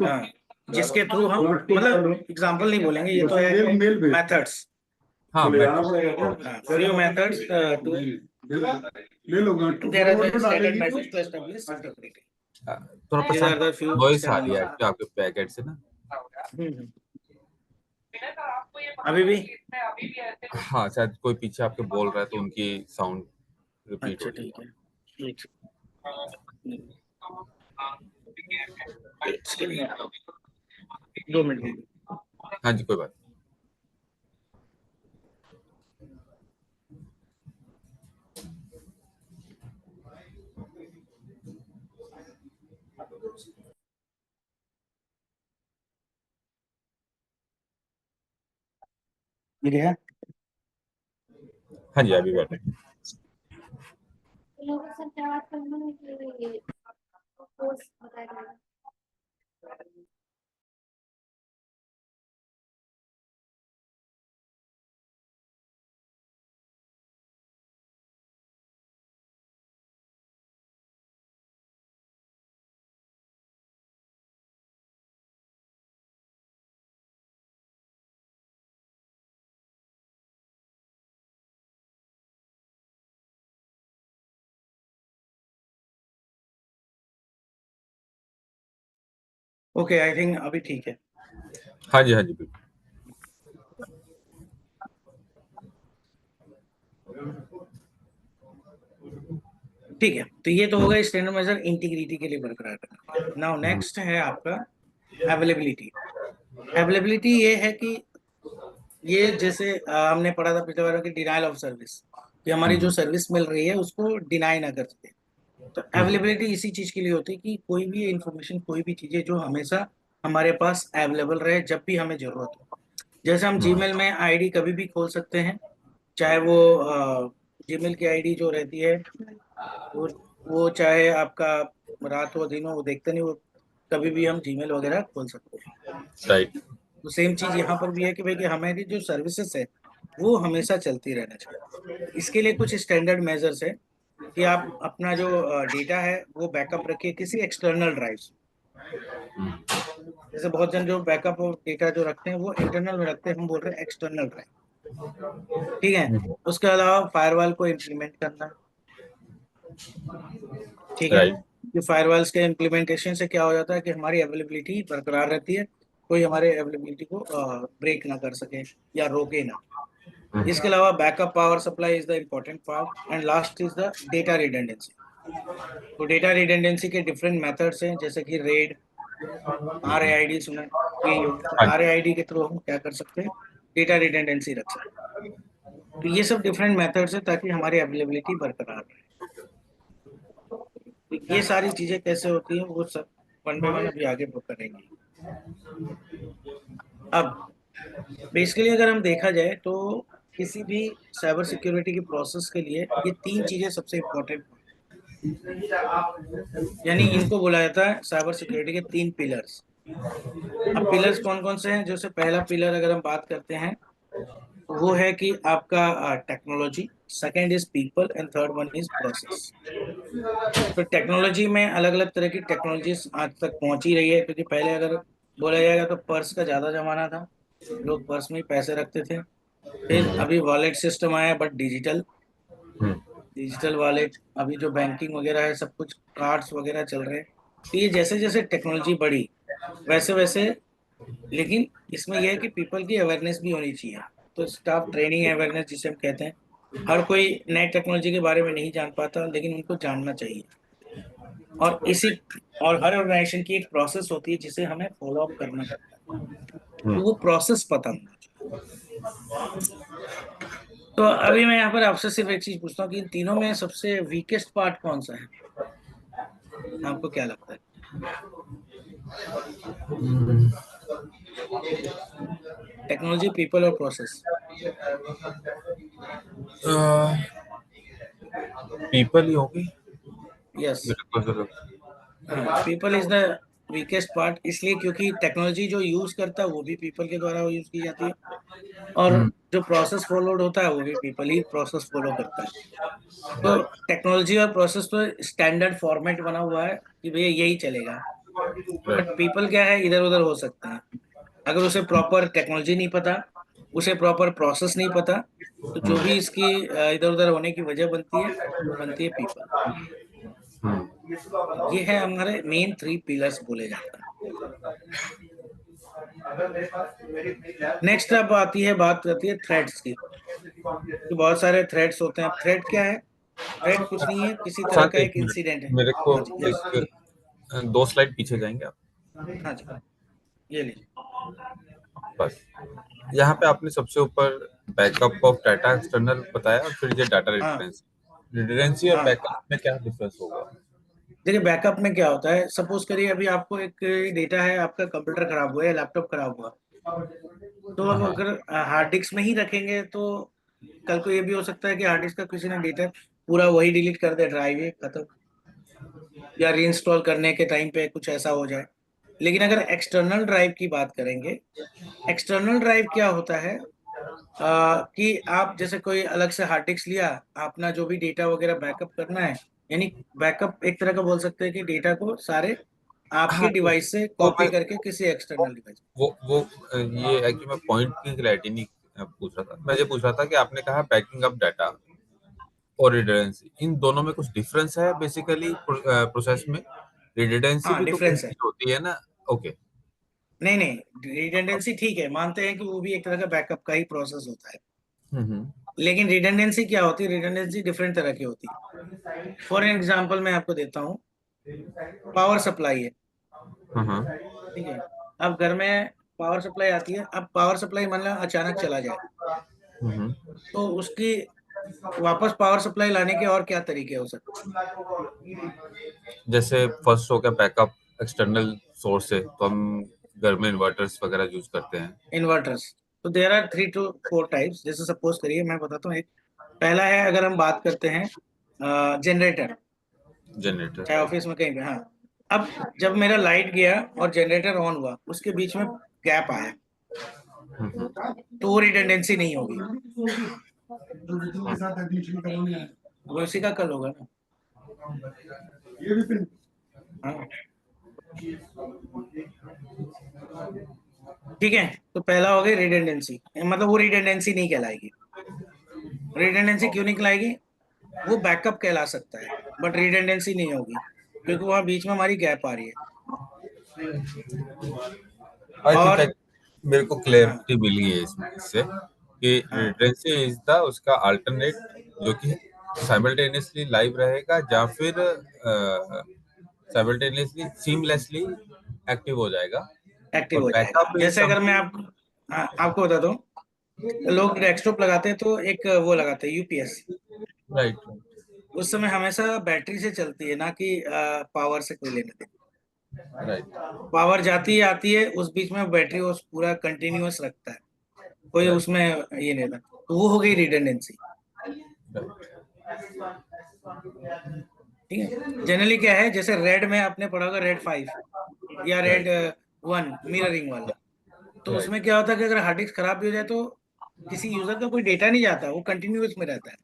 हाँ, जिसके थ्रू हम मतलब एग्जांपल नहीं बोलेंगे, ये तो है मेथड्स। हाँ, few methods to there are the standard methods to establish security. थोड़ा These are Prashant the few voice आ standard रही है methods. एक्चुअली आपके पैकेट से ना। हम्म। अभी भी हाँ, शायद कोई पीछे आपके बोल रहा है तो उनकी साउंड रिपीट हो अच्छा रही ठीक है, इसके लिए 2 मिनट दीजिए। है। हाँ जी, कोई बात ये है। हाँ जी, अभी बैठे। लोगों से क्या बात करना है कि कोर्स बताया ओके आई थिंक अभी ठीक है। हाँ जी, हाँ जी, बिल्कुल। ठीक है, तो ये तो होगा स्टैंडर्ड मेजर इंटीग्रिटी के लिए बरकरार रखना। नाउ नेक्स्ट है आपका अवेलेबिलिटी। अवेलेबिलिटी ये है कि ये जैसे हमने पढ़ा था पिछले बार की डिनाइल ऑफ सर्विस, कि हमारी जो सर्विस मिल रही है उसको डिनाई ना कर सके। तो अवेलेबिलिटी इसी चीज के लिए होती है कि कोई भी इंफॉर्मेशन, कोई भी चीजें जो हमेशा हमारे पास अवेलेबल रहे जब भी हमें जरूरत हो। जैसे हम जीमेल में आईडी कभी भी खोल सकते हैं, चाहे वो जीमेल की आईडी जो रहती है वो वो चाहे आपका रात हो दिन हो, वो देखते नहीं, वो कभी भी हम जीमेल वगैरह खोल सकते हैं। राइट। तो सेम चीज यहाँ पर भी है कि भाई कि हमारी जो सर्विसेज है वो हमेशा चलती रहना चाहिए। इसके लिए कुछ स्टैंडर्ड मेजर्स है कि आप अपना जो डेटा है वो बैकअप रखिए किसी एक्सटर्नल ड्राइव से। जैसे बहुत जन जो बैकअप और डेटा जो रखते हैं वो इंटरनल में रखते हैं, हम बोल रहे हैं एक्सटर्नल ड्राइव। ठीक है, उसके अलावा फायरवॉल को इम्प्लीमेंट करना। ठीक है, राइट। कि फायरवॉल्स के इम्प्लीमेंटेशन से क्या हो जाता है कि हमारी अवेलेबिलिटी बरकरार रहती है, कोई हमारे अवेलेबिलिटी को ब्रेक ना कर सके या रोके ना। इसके अलावा backup power supply is the important part and last is the data redundancy. तो डेटा रिडंडेंसी के डिफरेंट मेथड्स हैं, जैसे कि रेड, RAID सुना यही होगा, हाँ जी। RAID के थ्रू हम क्या कर सकते हैं, डेटा रिडंडेंसी रख सकते हैं। तो ये सब डिफरेंट मेथड्स है ताकि हमारी अवेलेबिलिटी बरकरार रहे। तो ये सारी चीजें कैसे होती हैं वो सब वन बाय वन अभी आगे करेंगे। अब बेसिकली अगर हम देखा जाए तो किसी भी साइबर सिक्योरिटी की प्रोसेस के लिए ये 3 चीजें सबसे इम्पोर्टेंट, यानी इनको बोला जाता है साइबर सिक्योरिटी के 3 पिलर्स। अब पिलर्स कौन कौन से हैं? जैसे पहला पिलर अगर हम बात करते हैं वो है कि आपका technology, second is people and third one is process. तो टेक्नोलॉजी में अलग अलग तरह की टेक्नोलॉजीज आज तक पहुंची रही है, क्योंकि पहले अगर बोला जाएगा तो पर्स का ज्यादा जमाना था, लोग पर्स में ही पैसे रखते थे। फिर अभी वॉलेट सिस्टम आया बट डिजिटल, डिजिटल वॉलेट, अभी जो बैंकिंग वगैरह है सब कुछ कार्ड्स वगैरह चल रहे हैं। तो ये जैसे जैसे टेक्नोलॉजी बढ़ी वैसे वैसे, लेकिन इसमें यह है कि पीपल की अवेयरनेस भी होनी चाहिए। तो स्टाफ ट्रेनिंग अवेयरनेस जिसे हम कहते हैं, हर कोई नए टेक्नोलॉजी के बारे में नहीं जान पाता, लेकिन उनको जानना चाहिए। और हर ऑर्गेनाइजेशन की एक प्रोसेस होती है जिसे हमें फॉलो अप करना पड़ता है, तो वो प्रोसेस पता होना चाहिए। तो अभी मैं यहाँ पर आपसे सिर्फ एक चीज पूछता हूँ कि इन तीनों में सबसे वीकेस्ट पार्ट कौन सा है, आपको क्या लगता है? टेक्नोलॉजी, पीपल और प्रोसेस? पीपल ही होगी यस, मेरे को तो। People is the weakest part, इसलिए क्योंकि टेक्नोलॉजी जो यूज करता है वो भी पीपल के द्वारा यूज की जाती है, और जो प्रोसेस फॉलोड होता है वो भी पीपल ही प्रोसेस फॉलो करता है। तो टेक्नोलॉजी और प्रोसेस तो स्टैंडर्ड फॉर्मेट बना हुआ है कि भैया यही चलेगा, बट पीपल क्या है, इधर उधर हो सकते हैं। अगर उसे प्रॉपर टेक्नोलॉजी नहीं पता, उसे प्रॉपर प्रोसेस नहीं पता, तो जो भी इसकी इधर उधर होने की वजह बनती है वो बनती है पीपल। ये है हमारे मेन 3 पिलर्स बोले जाते हैं। नेक्स्ट अब बात करती है थ्रेड्स की, कि बहुत सारे थ्रेड्स होते हैं। थ्रेड क्या है? थ्रेड कुछ नहीं है, किसी तरह साथ का एक एक मिनट, इंसिडेंट है। मेरे को हाँ जी, यस, एक 2 स्लाइड पीछे जाएंगे आप? हाँ जी, ये लीजिए। बस यहाँ पे आपने सबसे ऊपर बैकअप ऑफ डाटा एक्सटर्नल बताया, और फिर ये डाटा हाँ रिडंडेंसी और हाँ, बैकअप में क्या डिफरेंस होगा? देखिए बैकअप में क्या होता है, सपोज करिए अभी आपको एक डेटा है, आपका कंप्यूटर खराब हुआ है, लैपटॉप खराब हुआ, तो अब हाँ, अगर हार्ड डिस्क में ही रखेंगे तो कल को ये भी हो सकता है कि हार्ड डिस्क का किसी ने डेटा पूरा वही डिलीट कर दे, ड्राइव ही खत्म, या रीइंस्टॉल करने के टाइम पे कुछ ऐसा हो जाए। लेकिन अगर एक्सटर्नल ड्राइव की बात करेंगे, एक्सटर्नल ड्राइव क्या होता है, कि आप जैसे कोई अलग से हार्ड डिस्क लिया, अपना जो भी डेटा वगैरह बैकअप करना है, यानी बैकअप एक तरह का बोल सकते हैं कि डेटा को सारे आपके हाँ, डिवाइस से वो कॉपी मैं करके किसी एक्सटर्नल डिवाइस। वो ये एक्चुअली मैं पॉइंट की क्लैरिटी नहीं पूछ रहा था। मैं ये पूछ रहा था कि आपने कहा बैकिंग अप डाटा और रिडंडेंसी, इन दोनों में कुछ डिफरेंस है बेसिकली प्रोसेस में? रिडंडेंसी हाँ, भी तो कहीं डिफरेंस है। की होती है ना? ओके। नहीं नहीं, रिडंडेंसी ठीक है, मानते हैं कि वो भी एक तरह का बैकअप का ही प्रोसेस होता है, हम्म। लेकिन रिडंडेंसी क्या होती है, रिडंडेंसी डिफरेंट तरह की होती है। फॉर एग्जांपल मैं आपको देता हूँ, पावर सप्लाई है, हाँ। ठीक है। अब घर में पावर सप्लाई आती है, अब पावर सप्लाई मान लो अचानक चला जाए, हम्म। तो उसकी वापस पावर सप्लाई लाने के और क्या तरीके हो सकते जैसे फर्स्ट हो गया बैकअप एक्सटर्नल सोर्स से, तो हम घर में इन्वर्टर्स वगैरह यूज करते हैं। हैं? इन्वर्टर्स, तो देयर आर 3 to 4 टाइप्स। जैसे सपोज करिए मैं बताता हूँ, एक पहला है, अगर हम बात करते हैं जनरेटर, जनरेटर, चाहे राइट। ऑफिस में कहीं पे। हाँ, अब जब मेरा लाइट गया और जनरेटर ऑन हुआ, उसके बीच में गैप आया, तो वो रिडंडेंसी नहीं होगी, वो इसी का कल होगा ना। हाँ, ठीक है, तो पहला हो गया रिडंडेंसी, मतलब वो रिडंडेंसी नहीं कहलाएगी। रिडंडेंसी क्यों नहीं कहलाएगी? वो बैकअप कहला सकता है, बट रिडंडेंसी नहीं होगी, क्योंकि वहां बीच में हमारी गैप आ रही है। आई थिंक और मेरे को हाँ क्लैरिटी मिली है इसमें, इससे कि हाँ रिडंडेंसी इज द उसका अल्टरनेट जो कि साइमल्टेनियसली लाइव रहेगा, या फिर साइमल्टेनियसली सीमलेसली एक्टिव हो जाएगा। एक्टिव और हो जाएगा। बैकअप इज जैसे अगर मैं समथिंग। आपको बता दूं, लोग डेस्कटॉप लगाते हैं तो एक वो लगाते हैं यूपीएस, राइट। उस समय हमेशा बैटरी से चलती है, ना कि पावर से कोई लेने देना। राइट। पावर जाती है आती है, उस बीच में बैटरी वो पूरा कंटिन्यूअस रखता है, कोई राइट। उसमें ये नहीं था, तो वो हो गई रिडंडेंसी। ठीक है, जनरली क्या है, जैसे रेड में आपने पढ़ा होगा, रेड 5 या रेड राइट। 1 मिररिंग वाला, तो राइट। उसमें क्या होता है कि अगर हार्ड डिस्क खराब भी हो जाए तो किसी यूजर का कोई डेटा नहीं जाता, वो कंटिन्यूअस में रहता है।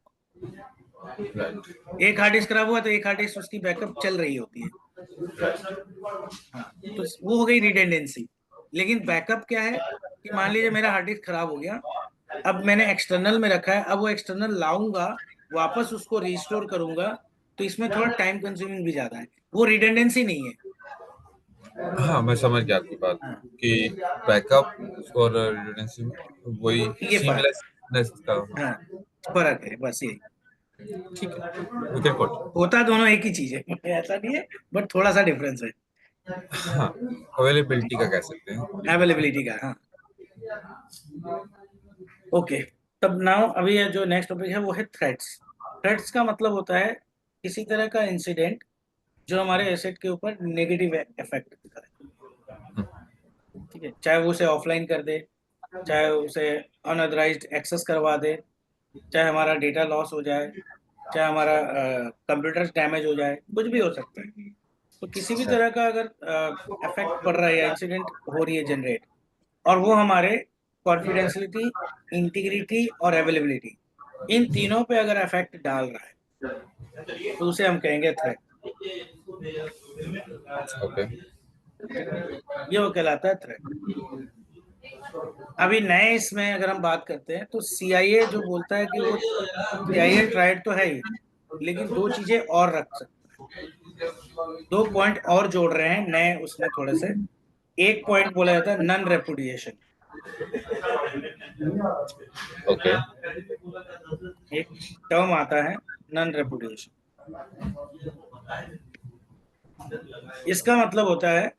राइट। एक हार्ड डिस्क खराब हुआ तो एक हार्ड डिस्क उसकी बैकअप चल रही होती है। हाँ, तो वो हो गई रिडेंडेंसी। लेकिन बैकअप क्या है, कि मान लीजिए मेरा हार्ड डिस्क खराब हो गया, अब मैंने एक्सटर्नल में रखा है, अब वो एक्सटर्नल लाऊंगा, वापस उसको रिस्टोर करूंगा, तो इसमें थोड़ा टाइम कंज्यूमिंग भी ज्यादा है, वो रिडेंडेंसी नहीं है। हाँ, मैं समझ गया आपकी बात हाँ, कि बैकअप और रिडंडेंसी में वही ये फर्क सीमलेसनेस का। है। हाँ, फर्क है बस ये। ठीक है, वी कैन कंटिन्यू। होता दोनों एक ही चीज है, ऐसा नहीं है, बट थोड़ा सा डिफरेंस है हाँ, अवेलेबिलिटी का कह सकते हैं difference। अवेलेबिलिटी का। हाँ, ओके। तब नाउ अभी ये जो नेक्स्ट टॉपिक है वो है थ्रेट्स। थ्रेट्स का मतलब होता है किसी तरह का इंसिडेंट जो हमारे एसेट के ऊपर नेगेटिव इफेक्ट करे। ठीक है, चाहे वो उसे ऑफलाइन कर दे, चाहे उसे अनऑथराइज्ड एक्सेस करवा दे, चाहे हमारा डेटा लॉस हो जाए, चाहे हमारा कंप्यूटर डैमेज हो जाए, कुछ भी हो सकता है। तो किसी भी तरह का अगर इफेक्ट पड़ रहा है या इंसिडेंट हो रही है जनरेट, और वो हमारे कॉन्फिडेंशियलिटी, इंटीग्रिटी और अवेलेबिलिटी, इन तीनों पे अगर इफेक्ट डाल रहा है तो उसे हम कहेंगे थ्रेट। ओके। ये वो कहलाता है थ्रेट। अभी नए इसमें अगर हम बात करते हैं तो सीआईए जो बोलता है कि वो सीआईए ट्राइड तो है ही, लेकिन दो चीजें और रख सकते हैं, दो पॉइंट और जोड़ रहे हैं नए उसमें थोड़े से। एक पॉइंट बोला जाता है नन रेपुडिएशन। ओके। एक टर्म आता है नन रेपुडिएशन। इसका मतलब होता है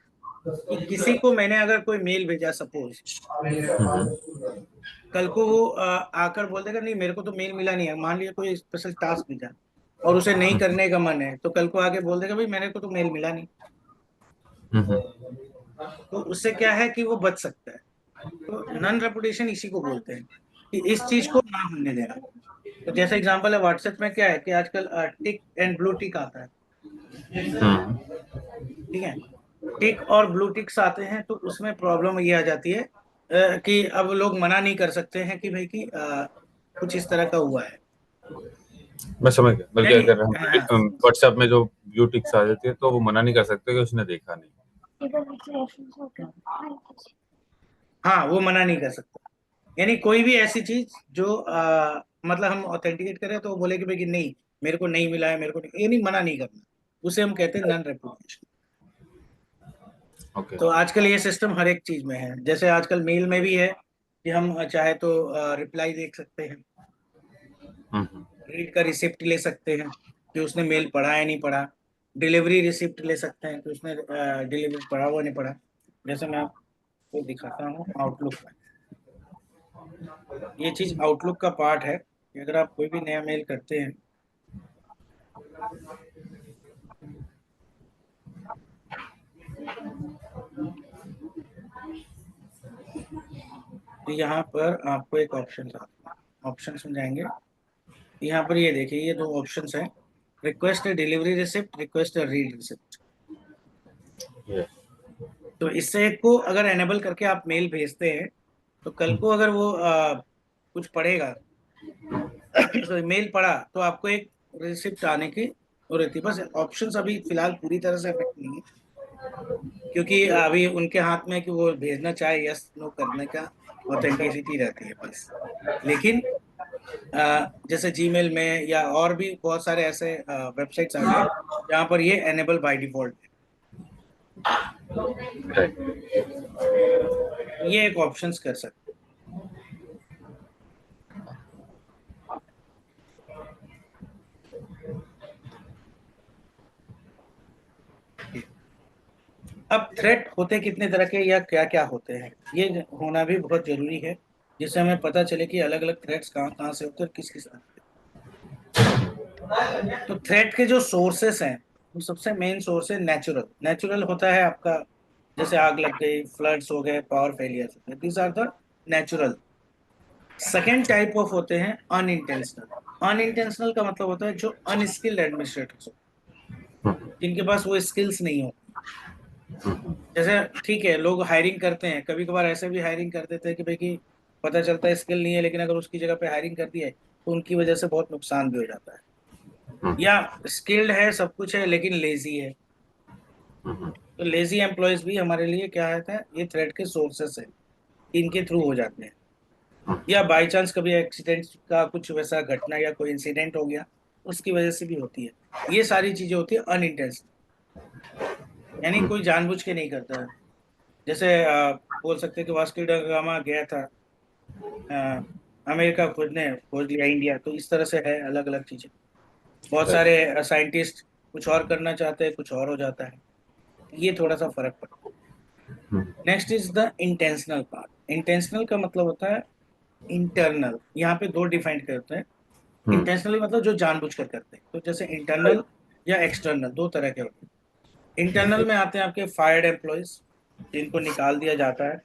कि किसी को मैंने अगर कोई मेल भेजा, सपोज कल को वो आकर बोल देगा नहीं मेरे को तो मेल मिला नहीं है, मान लिया कोई स्पेशल टास्क भेजा और उसे नहीं करने का मन है, तो कल को आके बोल देगा भाई मेरे को तो मेल मिला नहीं। तो उससे क्या है कि वो बच सकता है। तो नन रेपुटेशन इसी को बोलते हैं कि इस चीज को ना होने देना। तो जैसे एग्जांपल है व्हाट्सएप में क्या है कि आजकल टिक एंड ब्लू टिक आता है। ठीक है, टिक और ब्लू टिक्स आते हैं तो उसमें प्रॉब्लम ये आ जाती है कि अब लोग मना नहीं कर सकते हैं कि भाई कि कुछ इस तरह का हुआ है। मैं समझ गया, बल्कि यानी अगर हम व्हाट्सएप में जो ब्लू टिक्स आ जाती है तो वो मना नहीं कर सकते कि उसने देखा नहीं। हाँ, वो मना नहीं कर सकता। यानी कोई भी ऐसी चीज जो मतलब हम ऑथेंटिकेट करें तो वो बोले कि भाई कि नहीं मेरे को नहीं मिला है, मेरे को नहीं, ये नहीं, मना नहीं करना, उसे हम कहते हैं नन रेपुटेशन। ओके। तो आजकल ये सिस्टम हर एक चीज में है। जैसे आजकल मेल में भी है कि हम चाहे तो रिप्लाई देख सकते हैं, रीड का रिसिप्ट ले सकते हैं कि उसने मेल पढ़ा है नहीं पढ़ा, डिलीवरी रिसिप्ट ले सकते हैं कि उसने डिलीवरी पढ़ा हुआ नहीं पढ़ा। जैसे मैं आपको दिखाता हूँ आउटलुक में, ये चीज आउटलुक का पार्ट है कि अगर आप कोई भी नया मेल करते हैं तो यहाँ पर आपको एक ऑप्शन आता है, ऑप्शन में जाएंगे, यहाँ पर ये देखिए ये दो ऑप्शंस हैं, request delivery receipt, request read receipt. तो इससे को अगर एनेबल करके आप मेल भेजते हैं तो कल को अगर वो कुछ पढ़ेगा तो मेल पढ़ा तो आपको एक रिसिप्ट आने की वो रहती है। बस ऑप्शंस अभी फिलहाल पूरी तरह से इफेक्ट नहीं है क्योंकि अभी उनके हाथ में कि वो भेजना चाहे यस नो करने का ऑथेंटिसिटी रहती है बस। लेकिन जैसे जीमेल में या और भी बहुत सारे ऐसे वेबसाइट्स आ गए जहाँ पर ये एनेबल बाय डिफॉल्ट है। ये एक ऑप्शंस कर सकते। अब थ्रेट होते कितने तरह के या क्या क्या होते हैं ये होना भी बहुत जरूरी है, जिससे हमें पता चले कि अलग अलग थ्रेट्स कहाँ कहाँ से होते हैं और किस किस तरह के। तो थ्रेट के जो सोर्सेस हैं वो सबसे मेन सोर्स है नेचुरल। नेचुरल होता है आपका जैसे आग लग गई, फ्लड्स हो गए, पावर फेलियर हो गए, these are the natural. Second type of होते हैं अनइंटेंशनल। अनइंटेंशनल का मतलब होता है जो अनस्किल्ड एडमिनिस्ट्रेटर्स हो, जिनके पास वो स्किल्स नहीं हो। जैसे ठीक है लोग हायरिंग करते हैं, कभी कभार ऐसे भी हायरिंग कर देते हैं कि भाई कि पता चलता है स्किल नहीं है, लेकिन अगर उसकी जगह पे हायरिंग कर दी है तो उनकी वजह से बहुत नुकसान भी हो जाता है। या स्किल्ड है, सब कुछ है, लेकिन लेजी है। तो लेजी एम्प्लॉयज भी हमारे लिए क्या है, ये थ्रेट के सोर्सेस है, इनके थ्रू हो जाते हैं। या बाई चांस कभी एक्सीडेंट का कुछ वैसा घटना या कोई इंसिडेंट हो गया उसकी वजह से भी होती है। ये सारी चीजें होती है अनइंटेंशनल। यानी कोई जानबूझ के नहीं करता है। जैसे बोल सकते हैं कि वास्को ड गामा गया था अमेरिका, खुद ने खोज लिया इंडिया, तो इस तरह से है अलग अलग चीजें। बहुत Right. सारे साइंटिस्ट कुछ और करना चाहते हैं, कुछ और हो जाता है, ये थोड़ा सा फर्क पड़ता है। Next is the intentional part. Intentional का मतलब होता है इंटरनल, यहाँ पे दो डिफाइन करते हैं। इंटेंशनली मतलब जो जानबूझकर करते हैं, तो जैसे इंटरनल या एक्सटर्नल, दो तरह के होते हैं। इंटरनल में आते हैं आपके फायर्ड एम्प्लॉयज, जिनको निकाल दिया जाता है,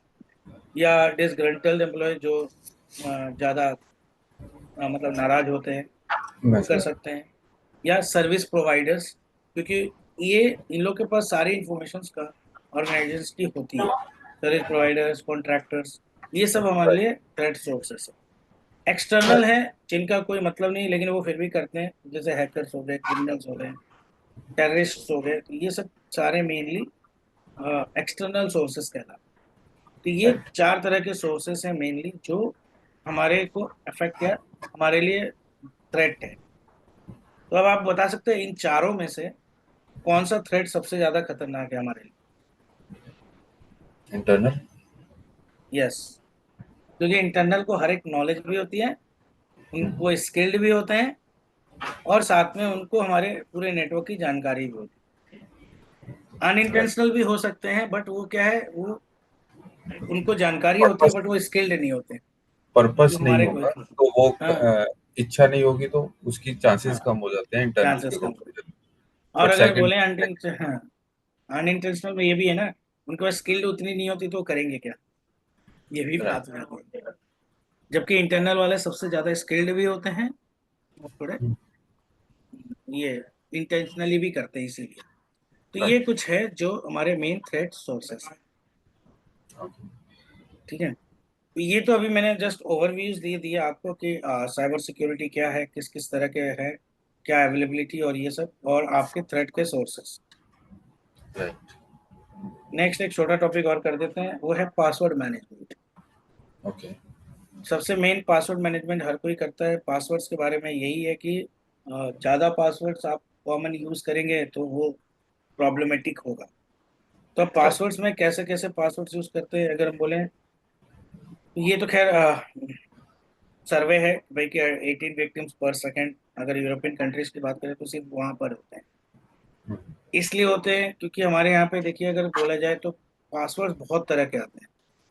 या डिसग्रंटल्ड एम्प्लॉय जो ज्यादा मतलब नाराज होते हैं, वो कर सकते हैं। या सर्विस प्रोवाइडर्स, क्योंकि ये इन लोग के पास सारी इंफॉर्मेशन का ऑर्गेनाइजेशन की होती है। सर्विस प्रोवाइडर्स, कॉन्ट्रैक्टर्स, ये सब हमारे लिए थ्रेट सोर्सेस है। एक्सटर्नल है जिनका कोई मतलब नहीं लेकिन वो फिर भी करते हैं, जैसे हैकर्स हो गए, क्रिमिनल्स हो गए, टेररिस्ट हो गए, तो ये सब सारे मेनली एक्सटर्नल सोर्सेस कहलाते हैं। तो ये चार तरह के सोर्सेस हैं मेनली जो हमारे को अफेक्ट या हमारे लिए थ्रेट है। तो अब आप बता सकते हैं इन चारों में से कौन सा थ्रेट सबसे ज्यादा खतरनाक है हमारे लिए? इंटरनल। यस, क्योंकि इंटरनल को हर एक नॉलेज भी होती है, उनको स्किल्ड भी होते हैं, और साथ में उनको हमारे पूरे नेटवर्क की जानकारी भी होती है। अनइंटेंशनल भी हो सकते हैं, बट वो क्या है, वो उनको जानकारी होती है पर्पस बट वो स्किल्ड नहीं होते, पर्पस जो नहीं हमारे को। होगा तो वो हाँ, इच्छा नहीं होगी तो उसकी चांसेस हाँ, कम हो जाते हैं इंटरनल चांसेस के कम। कंपैरिजन में। और बट अगर सेकंड, बोले हाँ, अनइंटेंशनल में ये भी है ना, उनके पास स्किल्ड उतनी नहीं होती तो वो करेंगे क्या, ये भी बात हो जाती है। जबकि इंटरनल वाले सबसे ज्यादा स्किल्ड भी होते हैं, और थोड़े ये इंटेंशनली भी करते हैं इसीलिए। तो ये राइट। कुछ है जो हमारे मेन थ्रेट सोर्सेस है। ठीक है, तो ये तो अभी मैंने जस्ट ओवरव्यूज दिए दिए आपको कि साइबर सिक्योरिटी क्या है, किस किस तरह के है, क्या अवेलेबिलिटी और ये सब, और आपके थ्रेट के सोर्सेस। राइट। नेक्स्ट एक छोटा टॉपिक और कर देते हैं, वो है पासवर्ड मैनेजमेंट। ओके। सबसे मेन पासवर्ड मैनेजमेंट हर कोई करता है। पासवर्ड्स के बारे में यही है कि ज़्यादा पासवर्ड्स आप कॉमन यूज़ करेंगे तो वो प्रॉब्लमेटिक होगा। तो अब राइट। पासवर्ड्स में कैसे कैसे पासवर्ड्स यूज़ करते हैं अगर हम बोलें, तो ये तो खैर सर्वे है भाई कि 18 विक्टिम्स पर सेकंड, अगर यूरोपियन कंट्रीज की बात करें तो सिर्फ वहाँ पर होते हैं। इसलिए होते हैं क्योंकि हमारे यहाँ पे देखिए अगर बोला जाए तो पासवर्ड बहुत तरह के आते हैं।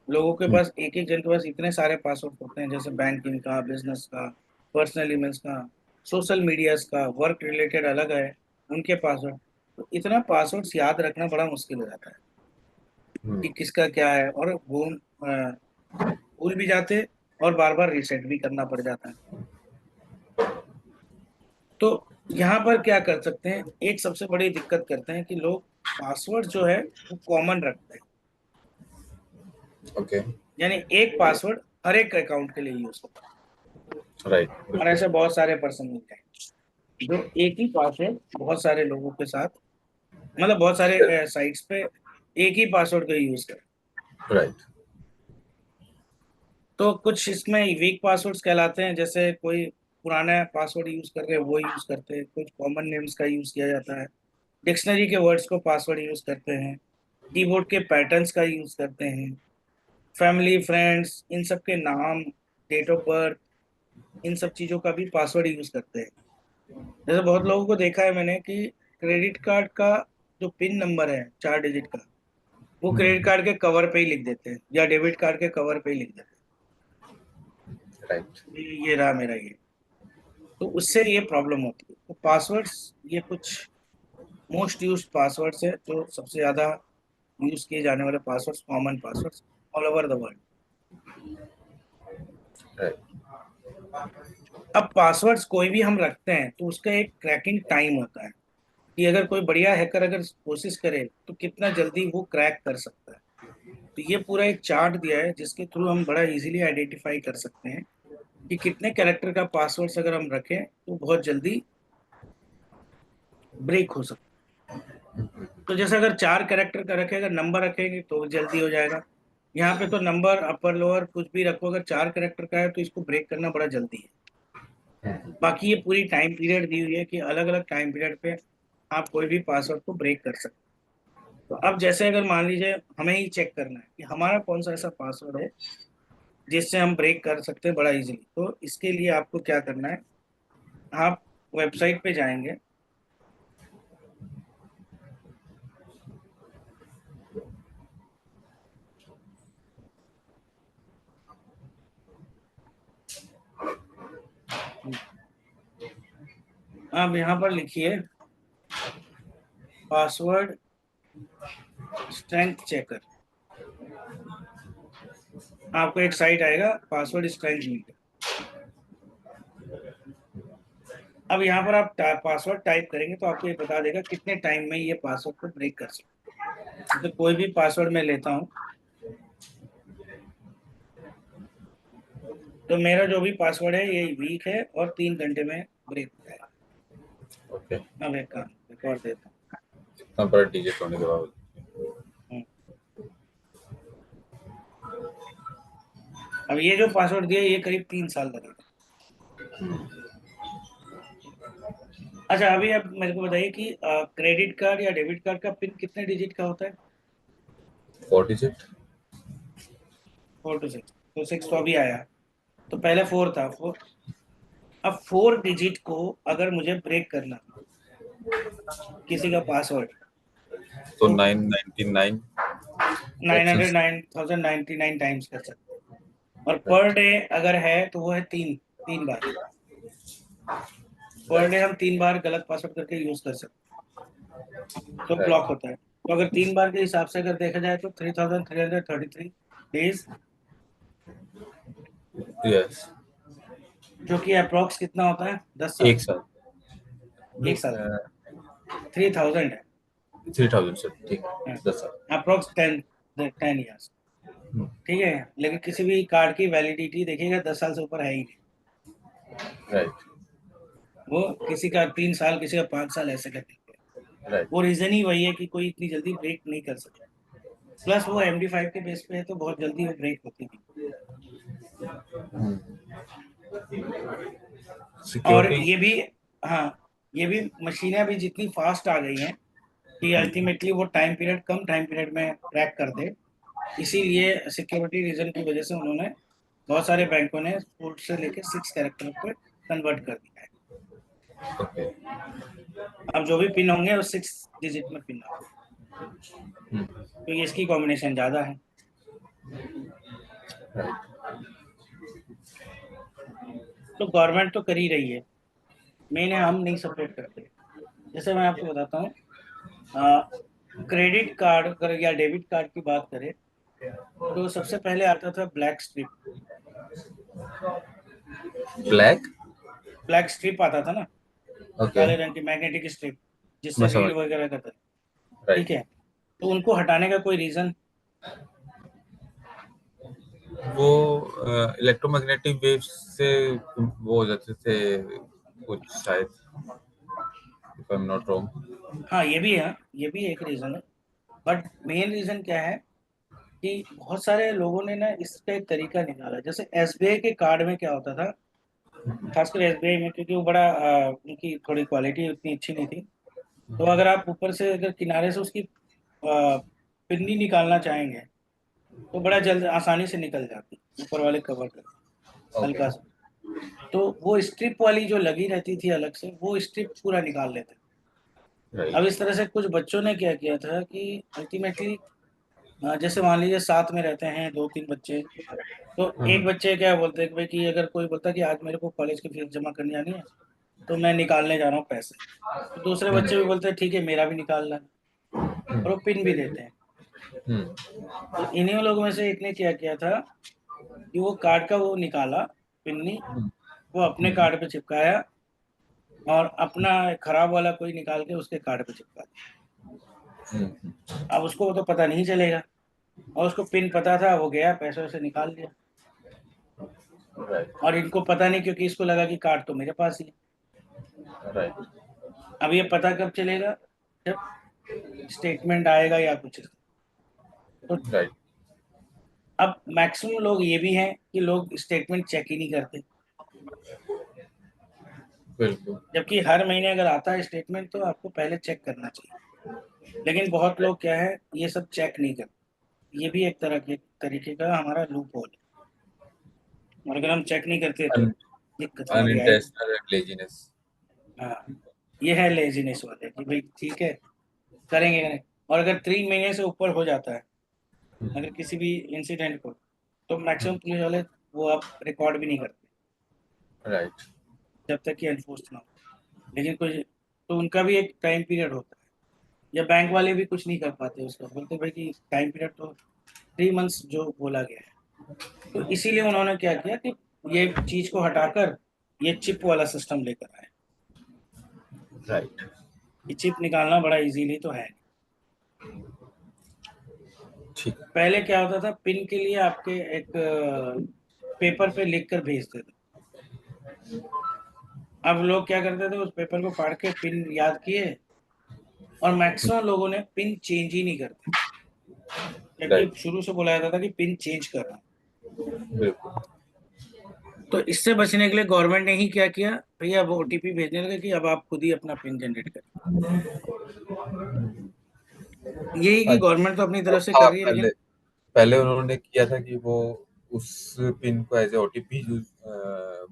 लोगों के पास एक एक जन के पास इतने सारे पासवर्ड होते हैं, जैसे बैंकिंग का, बिजनेस का, पर्सनल ईमेल्स का, सोशल मीडियाज का, वर्क रिलेटेड अलग है उनके पासवर्ड। तो इतना पासवर्ड्स याद रखना बड़ा मुश्किल हो जाता है कि किसका क्या है, और भूल भी जाते और बार बार रीसेट भी करना पड़ जाता है। तो यहाँ पर क्या कर सकते हैं, एक सबसे बड़ी दिक्कत करते हैं कि लोग पासवर्ड जो है वो कॉमन रखते हैं, ओके। यानी एक पासवर्ड हर एक अकाउंट के लिए यूज करते राइट। हैं। और ऐसे बहुत सारे पर्सन मिलते हैं जो एक ही पासवर्ड बहुत सारे लोगों के साथ, मतलब बहुत सारे साइट्स पे एक ही पासवर्ड का यूज करते हैं। राइट। तो कुछ इसमें वीक पासवर्ड्स कहलाते हैं, जैसे कोई पुराना पासवर्ड यूज कर रहे हैं वो यूज करते हैं, कुछ कॉमन नेम्स का यूज किया जाता है, डिक्शनरी के वर्ड्स को पासवर्ड यूज करते हैं, कीबोर्ड के पैटर्न्स का यूज करते हैं, फैमिली फ्रेंड्स इन सब के नाम, डेट ऑफ बर्थ, इन सब चीज़ों का भी पासवर्ड यूज करते हैं। जैसे बहुत लोगों को देखा है मैंने कि क्रेडिट कार्ड का जो पिन नंबर है 4 डिजिट का, वो क्रेडिट कार्ड के कवर पे ही लिख देते हैं, या डेबिट कार्ड के कवर पे ही लिख देते राइट। हैं ये रहा मेरा ये। तो उससे ये प्रॉब्लम होती है। तो पासवर्ड्स ये कुछ मोस्ट यूज पासवर्ड्स है जो सबसे ज़्यादा यूज किए जाने वाले passwords, common passwords all over the world. Right. अब पासवर्ड्स कोई भी हम रखते हैं तो उसका एक क्रैकिंग टाइम होता है कि अगर कोई बढ़िया हैकर अगर कोशिश करे तो कितना जल्दी वो क्रैक कर सकता है। तो ये पूरा एक चार्ट दिया है जिसके थ्रू हम बड़ा इजीली आइडेंटिफाई कर सकते हैं कि कितने कैरेक्टर का पासवर्ड्स अगर हम रखें तो बहुत जल्दी ब्रेक हो सकता है। तो जैसे अगर 4 कैरेक्टर का रखे, अगर नंबर रखेंगे तो जल्दी हो जाएगा। यहाँ पे तो नंबर अपर लोअर कुछ भी रखो, अगर 4 कैरेक्टर का है तो इसको ब्रेक करना बड़ा जल्दी है। बाकी ये पूरी टाइम पीरियड दी हुई है कि अलग अलग टाइम पीरियड पे आप कोई भी पासवर्ड को ब्रेक कर सकते तो अब जैसे अगर मान लीजिए हमें ही चेक करना है कि हमारा कौन सा ऐसा पासवर्ड है जिससे हम ब्रेक कर सकते हैं बड़ा इजीली, तो इसके लिए आपको क्या करना है, आप वेबसाइट पे जाएंगे, आप यहाँ पर लिखिए पासवर्ड स्ट्रेंथ चेकर, आपको एक साइट आएगा पासवर्ड स्ट्रेंथ मीटर। अब यहाँ पर आप पासवर्ड टाइप करेंगे तो आपको ये बता देगा कितने टाइम में ये पासवर्ड को ब्रेक कर सकते हैं। तो कोई भी पासवर्ड मैं लेता हूँ, तो मेरा जो भी पासवर्ड है ये वीक है और 3 घंटे में ब्रेक हो जाएगा। ओके, अब एक काम रिकॉर्ड देता हूँ। इतना बड़ा डिजिट होने के बाद अब ये जो पासवर्ड दिया ये करीब 3 साल लगेगा। अच्छा, अभी आप मेरे को बताइए कि क्रेडिट कार्ड या डेबिट कार्ड का पिन कितने डिजिट का होता है? 4 डिजिट। 4 to 6, तो 6 तो अभी आया, तो पहले 4 था, 4। अब 4 डिजिट को अगर मुझे ब्रेक करना किसी का पासवर्ड, तो 999 909,099 टाइम्स कर सकते हैं, और पर डे अगर है तो वो है 3 बार। पर डे हम 3 बार गलत पासवर्ड करके यूज कर सकते, तो ब्लॉक होता है। तो अगर 3 बार के हिसाब से अगर देखा जाए तो 3,333 डेज, यस, जो कि अप्रोक्स कितना होता है? 10 साल। एक साल। एक साल 3000 है, 3000 सर, ठीक है, 10 साल। अप्रोक्स 10 ईयर्स, ठीक है। लेकिन किसी भी कार्ड की वैलिडिटी देखिएगा 10 साल से ऊपर है ही नहीं, राइट, वो किसी का 3 साल, किसी का 5 साल ऐसे करके। राइट। वो रीजन ही वही है कि कोई इतनी जल्दी ब्रेक नहीं कर सकता, प्लस वो MD5 के बेस पे है तो बहुत जल्दी वो ब्रेक होती है। और सिक्योरिटी। ये भी, हाँ, ये भी मशीनें अभी जितनी फास्ट आ गई हैं कि अल्टीमेटली वो टाइम पीरियड कम टाइम पीरियड में क्रैक कर दे, इसीलिए सिक्योरिटी रीजन की वजह से उन्होंने बहुत सारे बैंकों ने 4 से लेकर 6 कैरेक्टर पे कन्वर्ट कर दिया है। ओके, अब जो भी पिन होंगे वो 6 डिजिट में पिन होंगे, क्योंकि इसकी कॉम्बिनेशन ज्यादा है। राइट। तो गवर्नमेंट तो कर ही रही है, मेन है हम नहीं सपोर्ट करते। जैसे मैं आपको बताता हूँ, क्रेडिट कार्ड या डेबिट कार्ड की बात करें तो सबसे पहले आता था ब्लैक स्ट्रिप। ब्लैक स्ट्रिप आता था ना, ओके, काले रंग की मैग्नेटिक स्ट्रिप जिससे मैं रीड समझ, वगैरह करता था, राइट। ठीक है। तो उनको हटाने का कोई रीजन? वो इलेक्ट्रोमैग्नेटिक वेव्स से वो हो जाते थे कुछ, शायद, if I am not wrong. हाँ, ये भी है, ये भी एक रीजन है, बट मेन रीजन क्या है कि बहुत सारे लोगों ने ना इसका एक तरीका निकाला। जैसे SBI के कार्ड में क्या होता था, खासकर SBI में, क्योंकि वो बड़ा उनकी थोड़ी क्वालिटी उतनी अच्छी नहीं थी, तो अगर आप ऊपर से अगर किनारे से उसकी पिन्नी निकालना चाहेंगे तो बड़ा जल्द आसानी से निकल जाती, ऊपर वाले कवर कर हल्का सा। तो वो स्ट्रिप वाली जो लगी रहती थी अलग से, वो स्ट्रिप पूरा निकाल लेते। अब इस तरह से कुछ बच्चों ने क्या किया था कि अल्टीमेटली, जैसे मान लीजिए साथ में रहते हैं 2-3 बच्चे, तो एक बच्चे क्या बोलते हैं कि भाई, कि अगर कोई बोलता है कि आज मेरे को कॉलेज की फीस जमा करनी आनी है तो मैं निकालने जा रहा हूँ पैसे, तो दूसरे बच्चे भी बोलते हैं ठीक है मेरा भी निकालना है, और वो पिन भी देते हैं। तो इन्हीं लोगों में से एक ने क्या किया था कि वो कार्ड का वो निकाला पिन्नी, वो अपने कार्ड पे चिपकाया और अपना खराब वाला कोई निकाल के उसके कार्ड पे चिपका दिया। अब उसको तो पता नहीं चलेगा, और उसको पिन पता था, वो गया पैसे से निकाल लिया, और इनको पता नहीं, क्योंकि इसको लगा कि कार्ड तो मेरे पास ही है। राइट। अब ये पता कब चलेगा? जब स्टेटमेंट आएगा या कुछ। तो राइट। अब मैक्सिमम लोग ये भी हैं कि लोग स्टेटमेंट चेक ही नहीं करते, बिल्कुल। जबकि हर महीने अगर आता है स्टेटमेंट तो आपको पहले चेक करना चाहिए। लेकिन बहुत लोग क्या है, ये सब चेक नहीं करते। ये भी एक तरह के तरीके का हमारा लूप होल है, और अगर हम चेक नहीं करते तो दिक्कत हमारी आएगी। Unintentional laziness. हाँ, ये है लेजीनेस वाले कि भाई ठीक है, करेंगे। और अगर 3 महीने से ऊपर हो जाता है अगर किसी भी इंसिडेंट को, तो मैक्सिमम पुलिस वाले वो आप रिकॉर्ड भी नहीं करते राइट। जब तक कि एनफोर्स ना हो। लेकिन कुछ तो उनका भी एक टाइम पीरियड होता है, या बैंक वाले भी कुछ नहीं कर पाते उसका, बोलते भाई कि टाइम पीरियड तो 3 मंथ्स जो बोला गया है। तो इसीलिए उन्होंने क्या किया कि ये चीज को हटाकर ये चिप वाला सिस्टम लेकर आए। राइट। ये चिप निकालना बड़ा इजीली तो है। ठीक। पहले क्या होता था, पिन के लिए आपके एक पेपर पे लिख कर भेजते थे। अब लोग क्या करते थे, उस पेपर को फाड़ के पिन याद किए, और मैक्सिमम लोगों ने पिन चेंज ही नहीं करते, जबकि राइट। शुरू से बोला जाता था कि पिन चेंज करना। बिल्कुल। तो इससे बचने के लिए गवर्नमेंट ने ही क्या किया, भैया अब ओटीपी भेजने लगे कि अब आप खुद ही अपना पिन जनरेट करें। यही कि अच्छा। गवर्नमेंट तो अपनी वो तरफ से था कर रही है, पहले, लेकिन पहले उन्होंने किया था कि वो उस पिन को as a OTP use,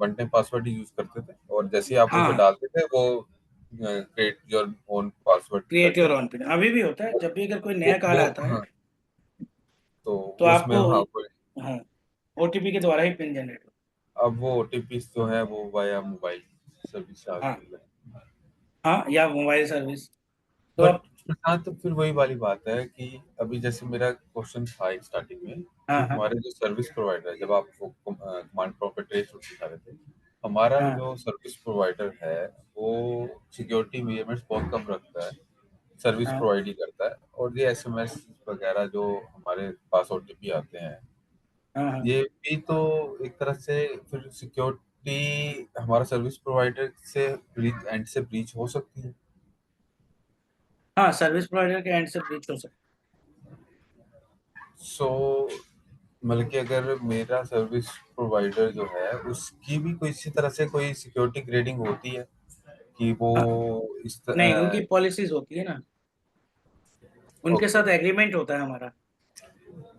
one time password ही यूज करते थे, और जैसे ही आप उसे हाँ, डालते थे वो create your own password create करके योर ओन पिन अभी भी होता है। जब भी अगर कोई वो नया कार्ड वो आता है हाँ, तो तो उसमें आपको, हाँ कोई, हाँ, ओटीपी के द्वारा ही पिन जनरेट होता अब वो ओटीपी जो है वो वाया मोबाइल सर्विस से है। हाँ, आगे है। हाँ, या मोबाइल सर्विस। तो बट अब, प्रशांत, तो फिर वही वाली बात है कि अभी जैसे मेरा क्वेश्चन था एक स्टार्टिंग में कि हाँ, हाँ, हमारे जो सर्विस प्रोवाइडर है, जब आप वो कमांड प्रॉम्प्ट ट्रेस सिखा रहे थे, हमारा हाँ, जो सर्विस प्रोवाइडर है वो सिक्योरिटी मेजरमेंट्स बहुत कम रखता है, सर्विस हाँ, प्रोवाइड ही करता है, और ये एसएमएस वगैरह जो हमारे पास ओटीपी आते हैं, हाँ, हाँ, ये भी तो एक तरह से फिर सिक्योरिटी हमारा सर्विस प्रोवाइडर से ब्रीच एंड से ब्रीच हो सकती है। हाँ, सर्विस प्रोवाइडर के एंड से ब्रीच हो सकता सो मतलब कि अगर मेरा सर्विस प्रोवाइडर जो है उसकी भी कोई इसी तरह से कोई सिक्योरिटी ग्रेडिंग होती है कि वो है। हाँ, इस नहीं, उनकी पॉलिसीज होती है ना, उनके ओके। साथ एग्रीमेंट होता है हमारा।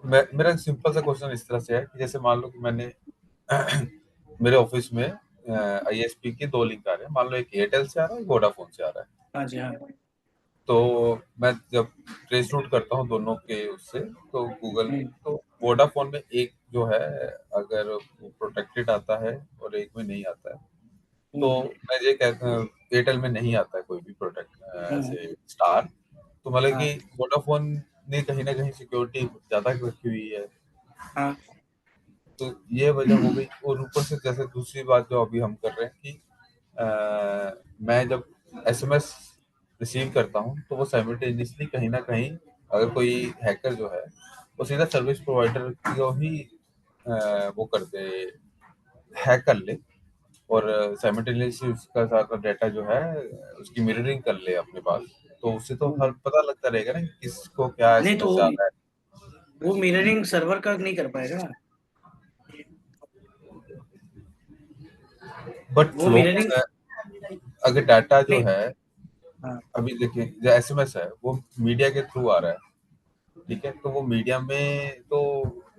मेरा सिंपल सा क्वेश्चन इस तरह से है कि जैसे मान लो कि मैंने मेरे ऑफिस में आईएसपी के 2 लिंक आ रहे हैं, मान लो एक एयरटेल से आ रहा है, एक वोडाफोन से आ रहा है, हाँ जी, हाँ, तो मैं जब ट्रेस रूट करता हूँ दोनों के उससे, तो गूगल में, हम्म, तो वोडाफोन में एक जो है अगर वो प्रोटेक्टेड आता है और एक में नहीं आता है, तो हम्म, मैं ये कहता हूँ एयरटेल में नहीं आता है कोई भी प्रोटेक्ट हम्म, ऐसे स्टार, तो मतलब हाँ, कि वोडाफोन ने कहीं ना कहीं सिक्योरिटी ज्यादा रखी हुई है, हाँ, तो ये वजह हो गई। और ऊपर से जैसे दूसरी बात जो अभी हम कर रहे हैं कि मैं जब एसएमएस रिसीव करता हूँ तो वो साइमल्टेनियसली कहीं ना कहीं अगर कोई हैकर जो है वो सीधा सर्विस प्रोवाइडर को ही वो कर दे, हैक कर ले, और साइमल्टेनियसली उसका सारा डाटा जो है उसकी मिररिंग कर ले अपने पास, तो उससे तो हर हम्म। पता लगता रहेगा ना कि किसको क्या नहीं तो एसएमएस जा रहा है। वो मिररिंग सर्वर का नहीं कर पाएगा ना, बट वो फ्लो मिररिंग, अगर डाटा जो नहीं, है, हाँ, अभी देखिए जो एसएमएस है वो मीडिया के थ्रू आ रहा है, ठीक है, तो वो मीडिया में तो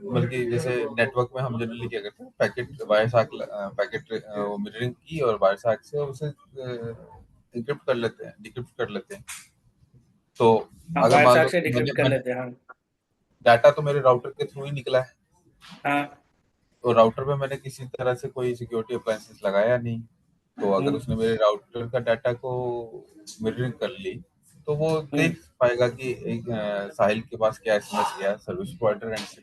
बल्कि जैसे नेटवर्क में हम जनरली क्या करते हैं, पैकेट वायर साक पैकेट मिररिंग की और वायर साक से उसे इंक्रिप्ट कर लेते हैं, डिक्रिप्ट कर लेते हैं, तो हाँ, अगर वायर मान लो साक से कि मैंने डिक्रिप्ट कर मैंने लेते हैं, हाँ, डाटा तो मेरे राउटर के थ्रू ही निकला है, हाँ, और राउटर पे मैंने किसी तरह से कोई सिक्योरिटी अप्लायंसेस लगाया नहीं, तो अगर हम्म, उसने मेरे राउटर का डाटा को मिररिंग कर ली, तो वो हम्म। देख पाएगा कि एक साहिल के पास क्या एसएमएस गया सर्विस प्रोवाइडर एंड से,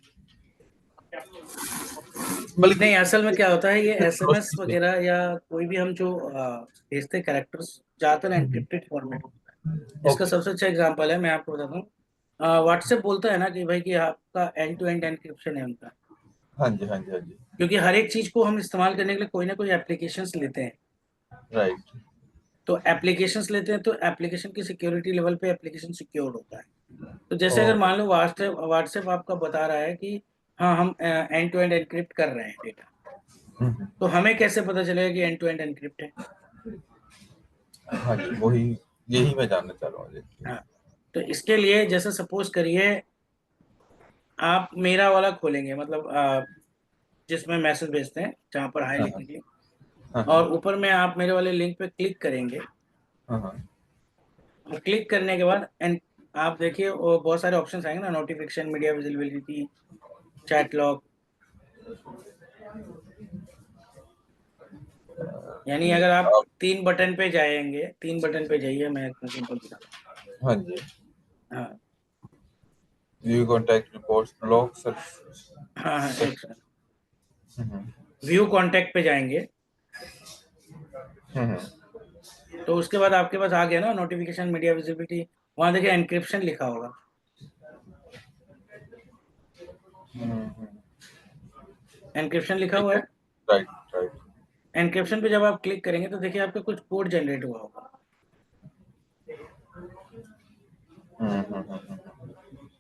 मतलब कि नहीं, असल में क्या होता है, ये एक एसएमएस प्रोसेस है। वगैरह या कोई भी हम जो भेजते कैरेक्टर्स ज्यादातर एनक्रिप्टेड फॉर्मेट होता है। इसका ओके। सबसे अच्छा एग्जांपल है, मैं आपको बताता हूँ, व्हाट्सएप बोलता है ना कि भाई कि आपका एंड टू एंड एनक्रिप्शन है उनका, हाँ जी, हाँ जी, हाँ जी। क्योंकि हर एक चीज को हम इस्तेमाल करने के लिए कोई ना कोई एप्लीकेशंस लेते हैं। राइट। तो एप्लीकेशंस लेते हैं तो एप्लीकेशन की सिक्योरिटी लेवल पे एप्लीकेशन सिक्योर्ड होता है। तो जैसे अगर ओके। मान लो व्हाट्सएप व्हाट्सएप आपका बता रहा है कि हाँ, हम एंड टू एंड एनक्रिप्ट कर रहे हैं डेटा, तो हमें कैसे पता चलेगा कि एंड टू एंड एनक्रिप्ट है? हाँ जी, वही, यही मैं जानना चाह रहा हूँ जी। हाँ, तो इसके लिए जैसे सपोज करिए आप मेरा वाला खोलेंगे, मतलब जिसमें मैसेज भेजते हैं, जहाँ पर हाई हाँ लिखने के लिए, हाँ और ऊपर में आप मेरे वाले लिंक पे क्लिक करेंगे। हाँ हाँ और क्लिक करने के बाद एंड आप देखिए वो बहुत सारे ऑप्शंस आएंगे ना, notification, media visibility, chat log. यानी अगर आप आप 3 बटन पे जाएंगे, 3 बटन पे जाइए, मैं सिंपल बता। हाँ जी, हाँ view contact reports blog sir. हाँ हाँ, एक व्यू कॉन्टैक्ट पे जाएंगे, तो उसके बाद आपके पास आ गया ना नोटिफिकेशन, मीडिया विजिबिलिटी, वहां देखिए एनक्रिप्शन लिखा होगा। एनक्रिप्शन लिखा हुआ है। Right right. एनक्रिप्शन पे जब आप क्लिक करेंगे तो देखिए आपका कुछ कोड जनरेट हुआ होगा।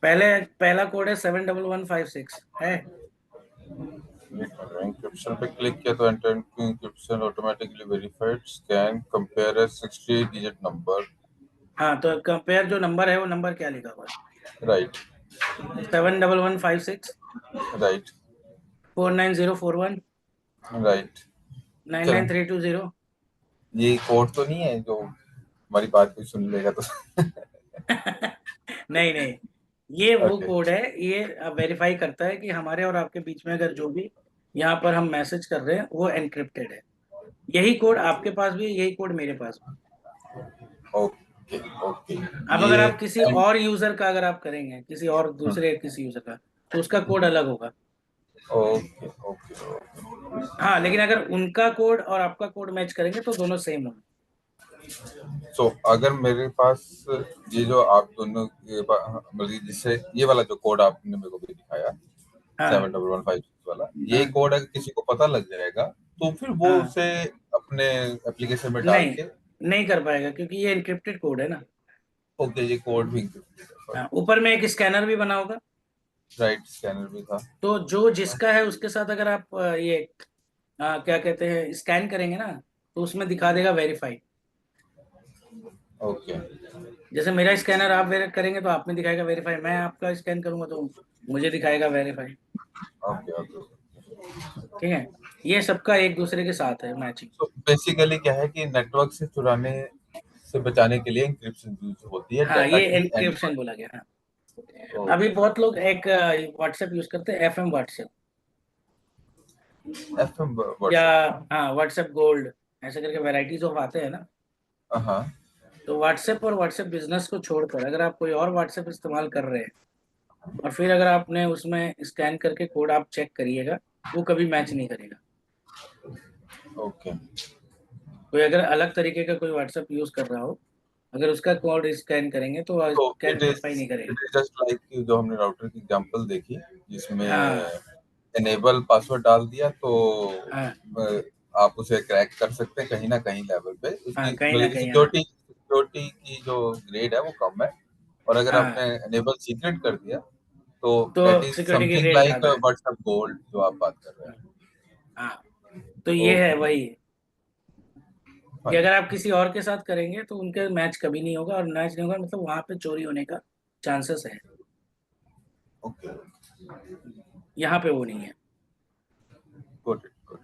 पहला कोड है 71156 है। एंक्रिप्शन पे क्लिक किया तो enter encryption automatically verified scan compare a 68 digit number. हाँ, तो कंपेयर जो नंबर है वो नंबर क्या लिखा हुआ है? Right 71156 right 49041 right. चलो 99320। ये कोड तो नहीं है जो हमारी बात कोई सुन लेगा तो? नहीं नहीं, ये वो ओके कोड है, ये वेरीफाई करता है कि हमारे और आपके बीच में अगर जो भी यहाँ पर हम मैसेज कर रहे हैं वो एनक्रिप्टेड है। यही कोड आपके पास भी है, यही कोड मेरे पास भी। Okay okay. अब अगर ये आप किसी और यूजर का अगर आप करेंगे, किसी और दूसरे किसी यूजर का, तो उसका कोड अलग होगा। Okay okay. हाँ, लेकिन अगर उनका कोड और आपका कोड मैच करेंगे तो दोनों सेम होंगे। सो अगर मेरे पास ये जो आप दोनों मतलब जिससे ये वाला जो कोड आपने मेरे को भी दिखाया हाँ 71156 वाला, ये हाँ कोड अगर किसी को पता लग जाएगा तो फिर वो हाँ, उसे अपने एप्लीकेशन में डाल नहीं के नहीं कर पाएगा क्योंकि ये एनक्रिप्टेड कोड है ना। ओके ये कोड भी हाँ, ऊपर में एक स्कैनर भी बना होगा, राइट स्कैनर भी था। तो जो जिसका है उसके साथ अगर आप ये क्या कहते हैं स्कैन करेंगे ना, तो उसमें दिखा देगा वेरीफाइड। ओके जैसे मेरा स्कैनर आप करेंगे तो आप में दिखाएगा वेरीफाई, मैं आपका स्कैन करूंगा तो मुझे दिखाएगा वेरीफाई। Okay okay. ठीक है, ये सबका एक दूसरे के साथ है मैचिंग। तो बेसिकली क्या है कि नेटवर्क से चुराने से बचाने के लिए एन्क्रिप्शन यूज होती है हाँ, डाटा ये की एंड एनक्रिप्शन बोला गया। हाँ, पर। अभी बहुत लोग एक व्हाट्सएप यूज करते हैं, FM व्हाट्सएप, एफएम या व्हाट्सएप। हाँ व्हाट्सएप गोल्ड, ऐसे करके वैरायटीज ऑफ आते हैं ना। हाँ तो व्हाट्सएप और व्हाट्सएप बिजनेस को छोड़कर अगर आप कोई और व्हाट्सएप इस्तेमाल कर रहे हैं और फिर अगर आपने उसमें स्कैन करके कोड आप चेक करिएगा, वो कभी मैच नहीं करेगा। ओके। कोई अगर अलग तरीके का कोई व्हाट्सएप यूज कर रहा हो, अगर उसका कोड स्कैन करेंगे तो तो स्कैन वेरीफाई नहीं इट करेगा। इज जस्ट लाइक जो हमने राउटर की एग्जांपल देखी जिसमें हाँ एनेबल पासवर्ड डाल दिया तो हाँ आप उसे क्रैक कर सकते हैं कहीं ना कहीं लेवल पे। हाँ, उसकी कहीं ना मतलब कहीं। हाँ सिक्योरिटी की जो ग्रेड है वो कम है। और अगर आपने हाँ, एनेबल सीक्रेट कर दिया तो तो दैट इज सिक्योरिटी की समथिंग रेट लाइक ज्यादा है। व्हाट्सएप गोल्ड जो आप बात कर रहे हैं। हाँ, तो ये है ओके वही, कि फाइन। अगर आप किसी और के साथ करेंगे तो उनके मैच कभी नहीं होगा, और मैच नहीं होगा मतलब वहां पे चोरी होने का चांसेस है। ओके यहाँ पे वो नहीं है। Good good.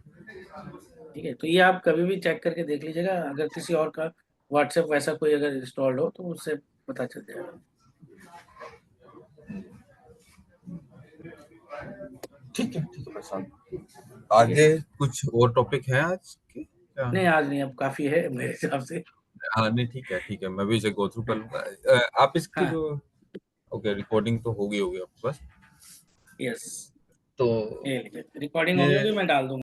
ठीक है, तो ये आप कभी भी चेक करके देख लीजिएगा, अगर किसी और का व्हाट्सएप वैसा कोई अगर इंस्टॉल्ड हो तो उससे पता चल जाएगा। ठीक है प्रशांत। ठीक है, आगे कुछ और टॉपिक है आज के क्या? नहीं आज नहीं, अब काफी है मेरे हिसाब से। हाँ नहीं ठीक है मैं भी इसे गो थ्रू कर लूंगा। आप इसकी हाँ, जो ओके रिकॉर्डिंग तो होगी आपके पास यस, तो ये रिकॉर्डिंग होगी ये होगी, मैं डाल दूंगा।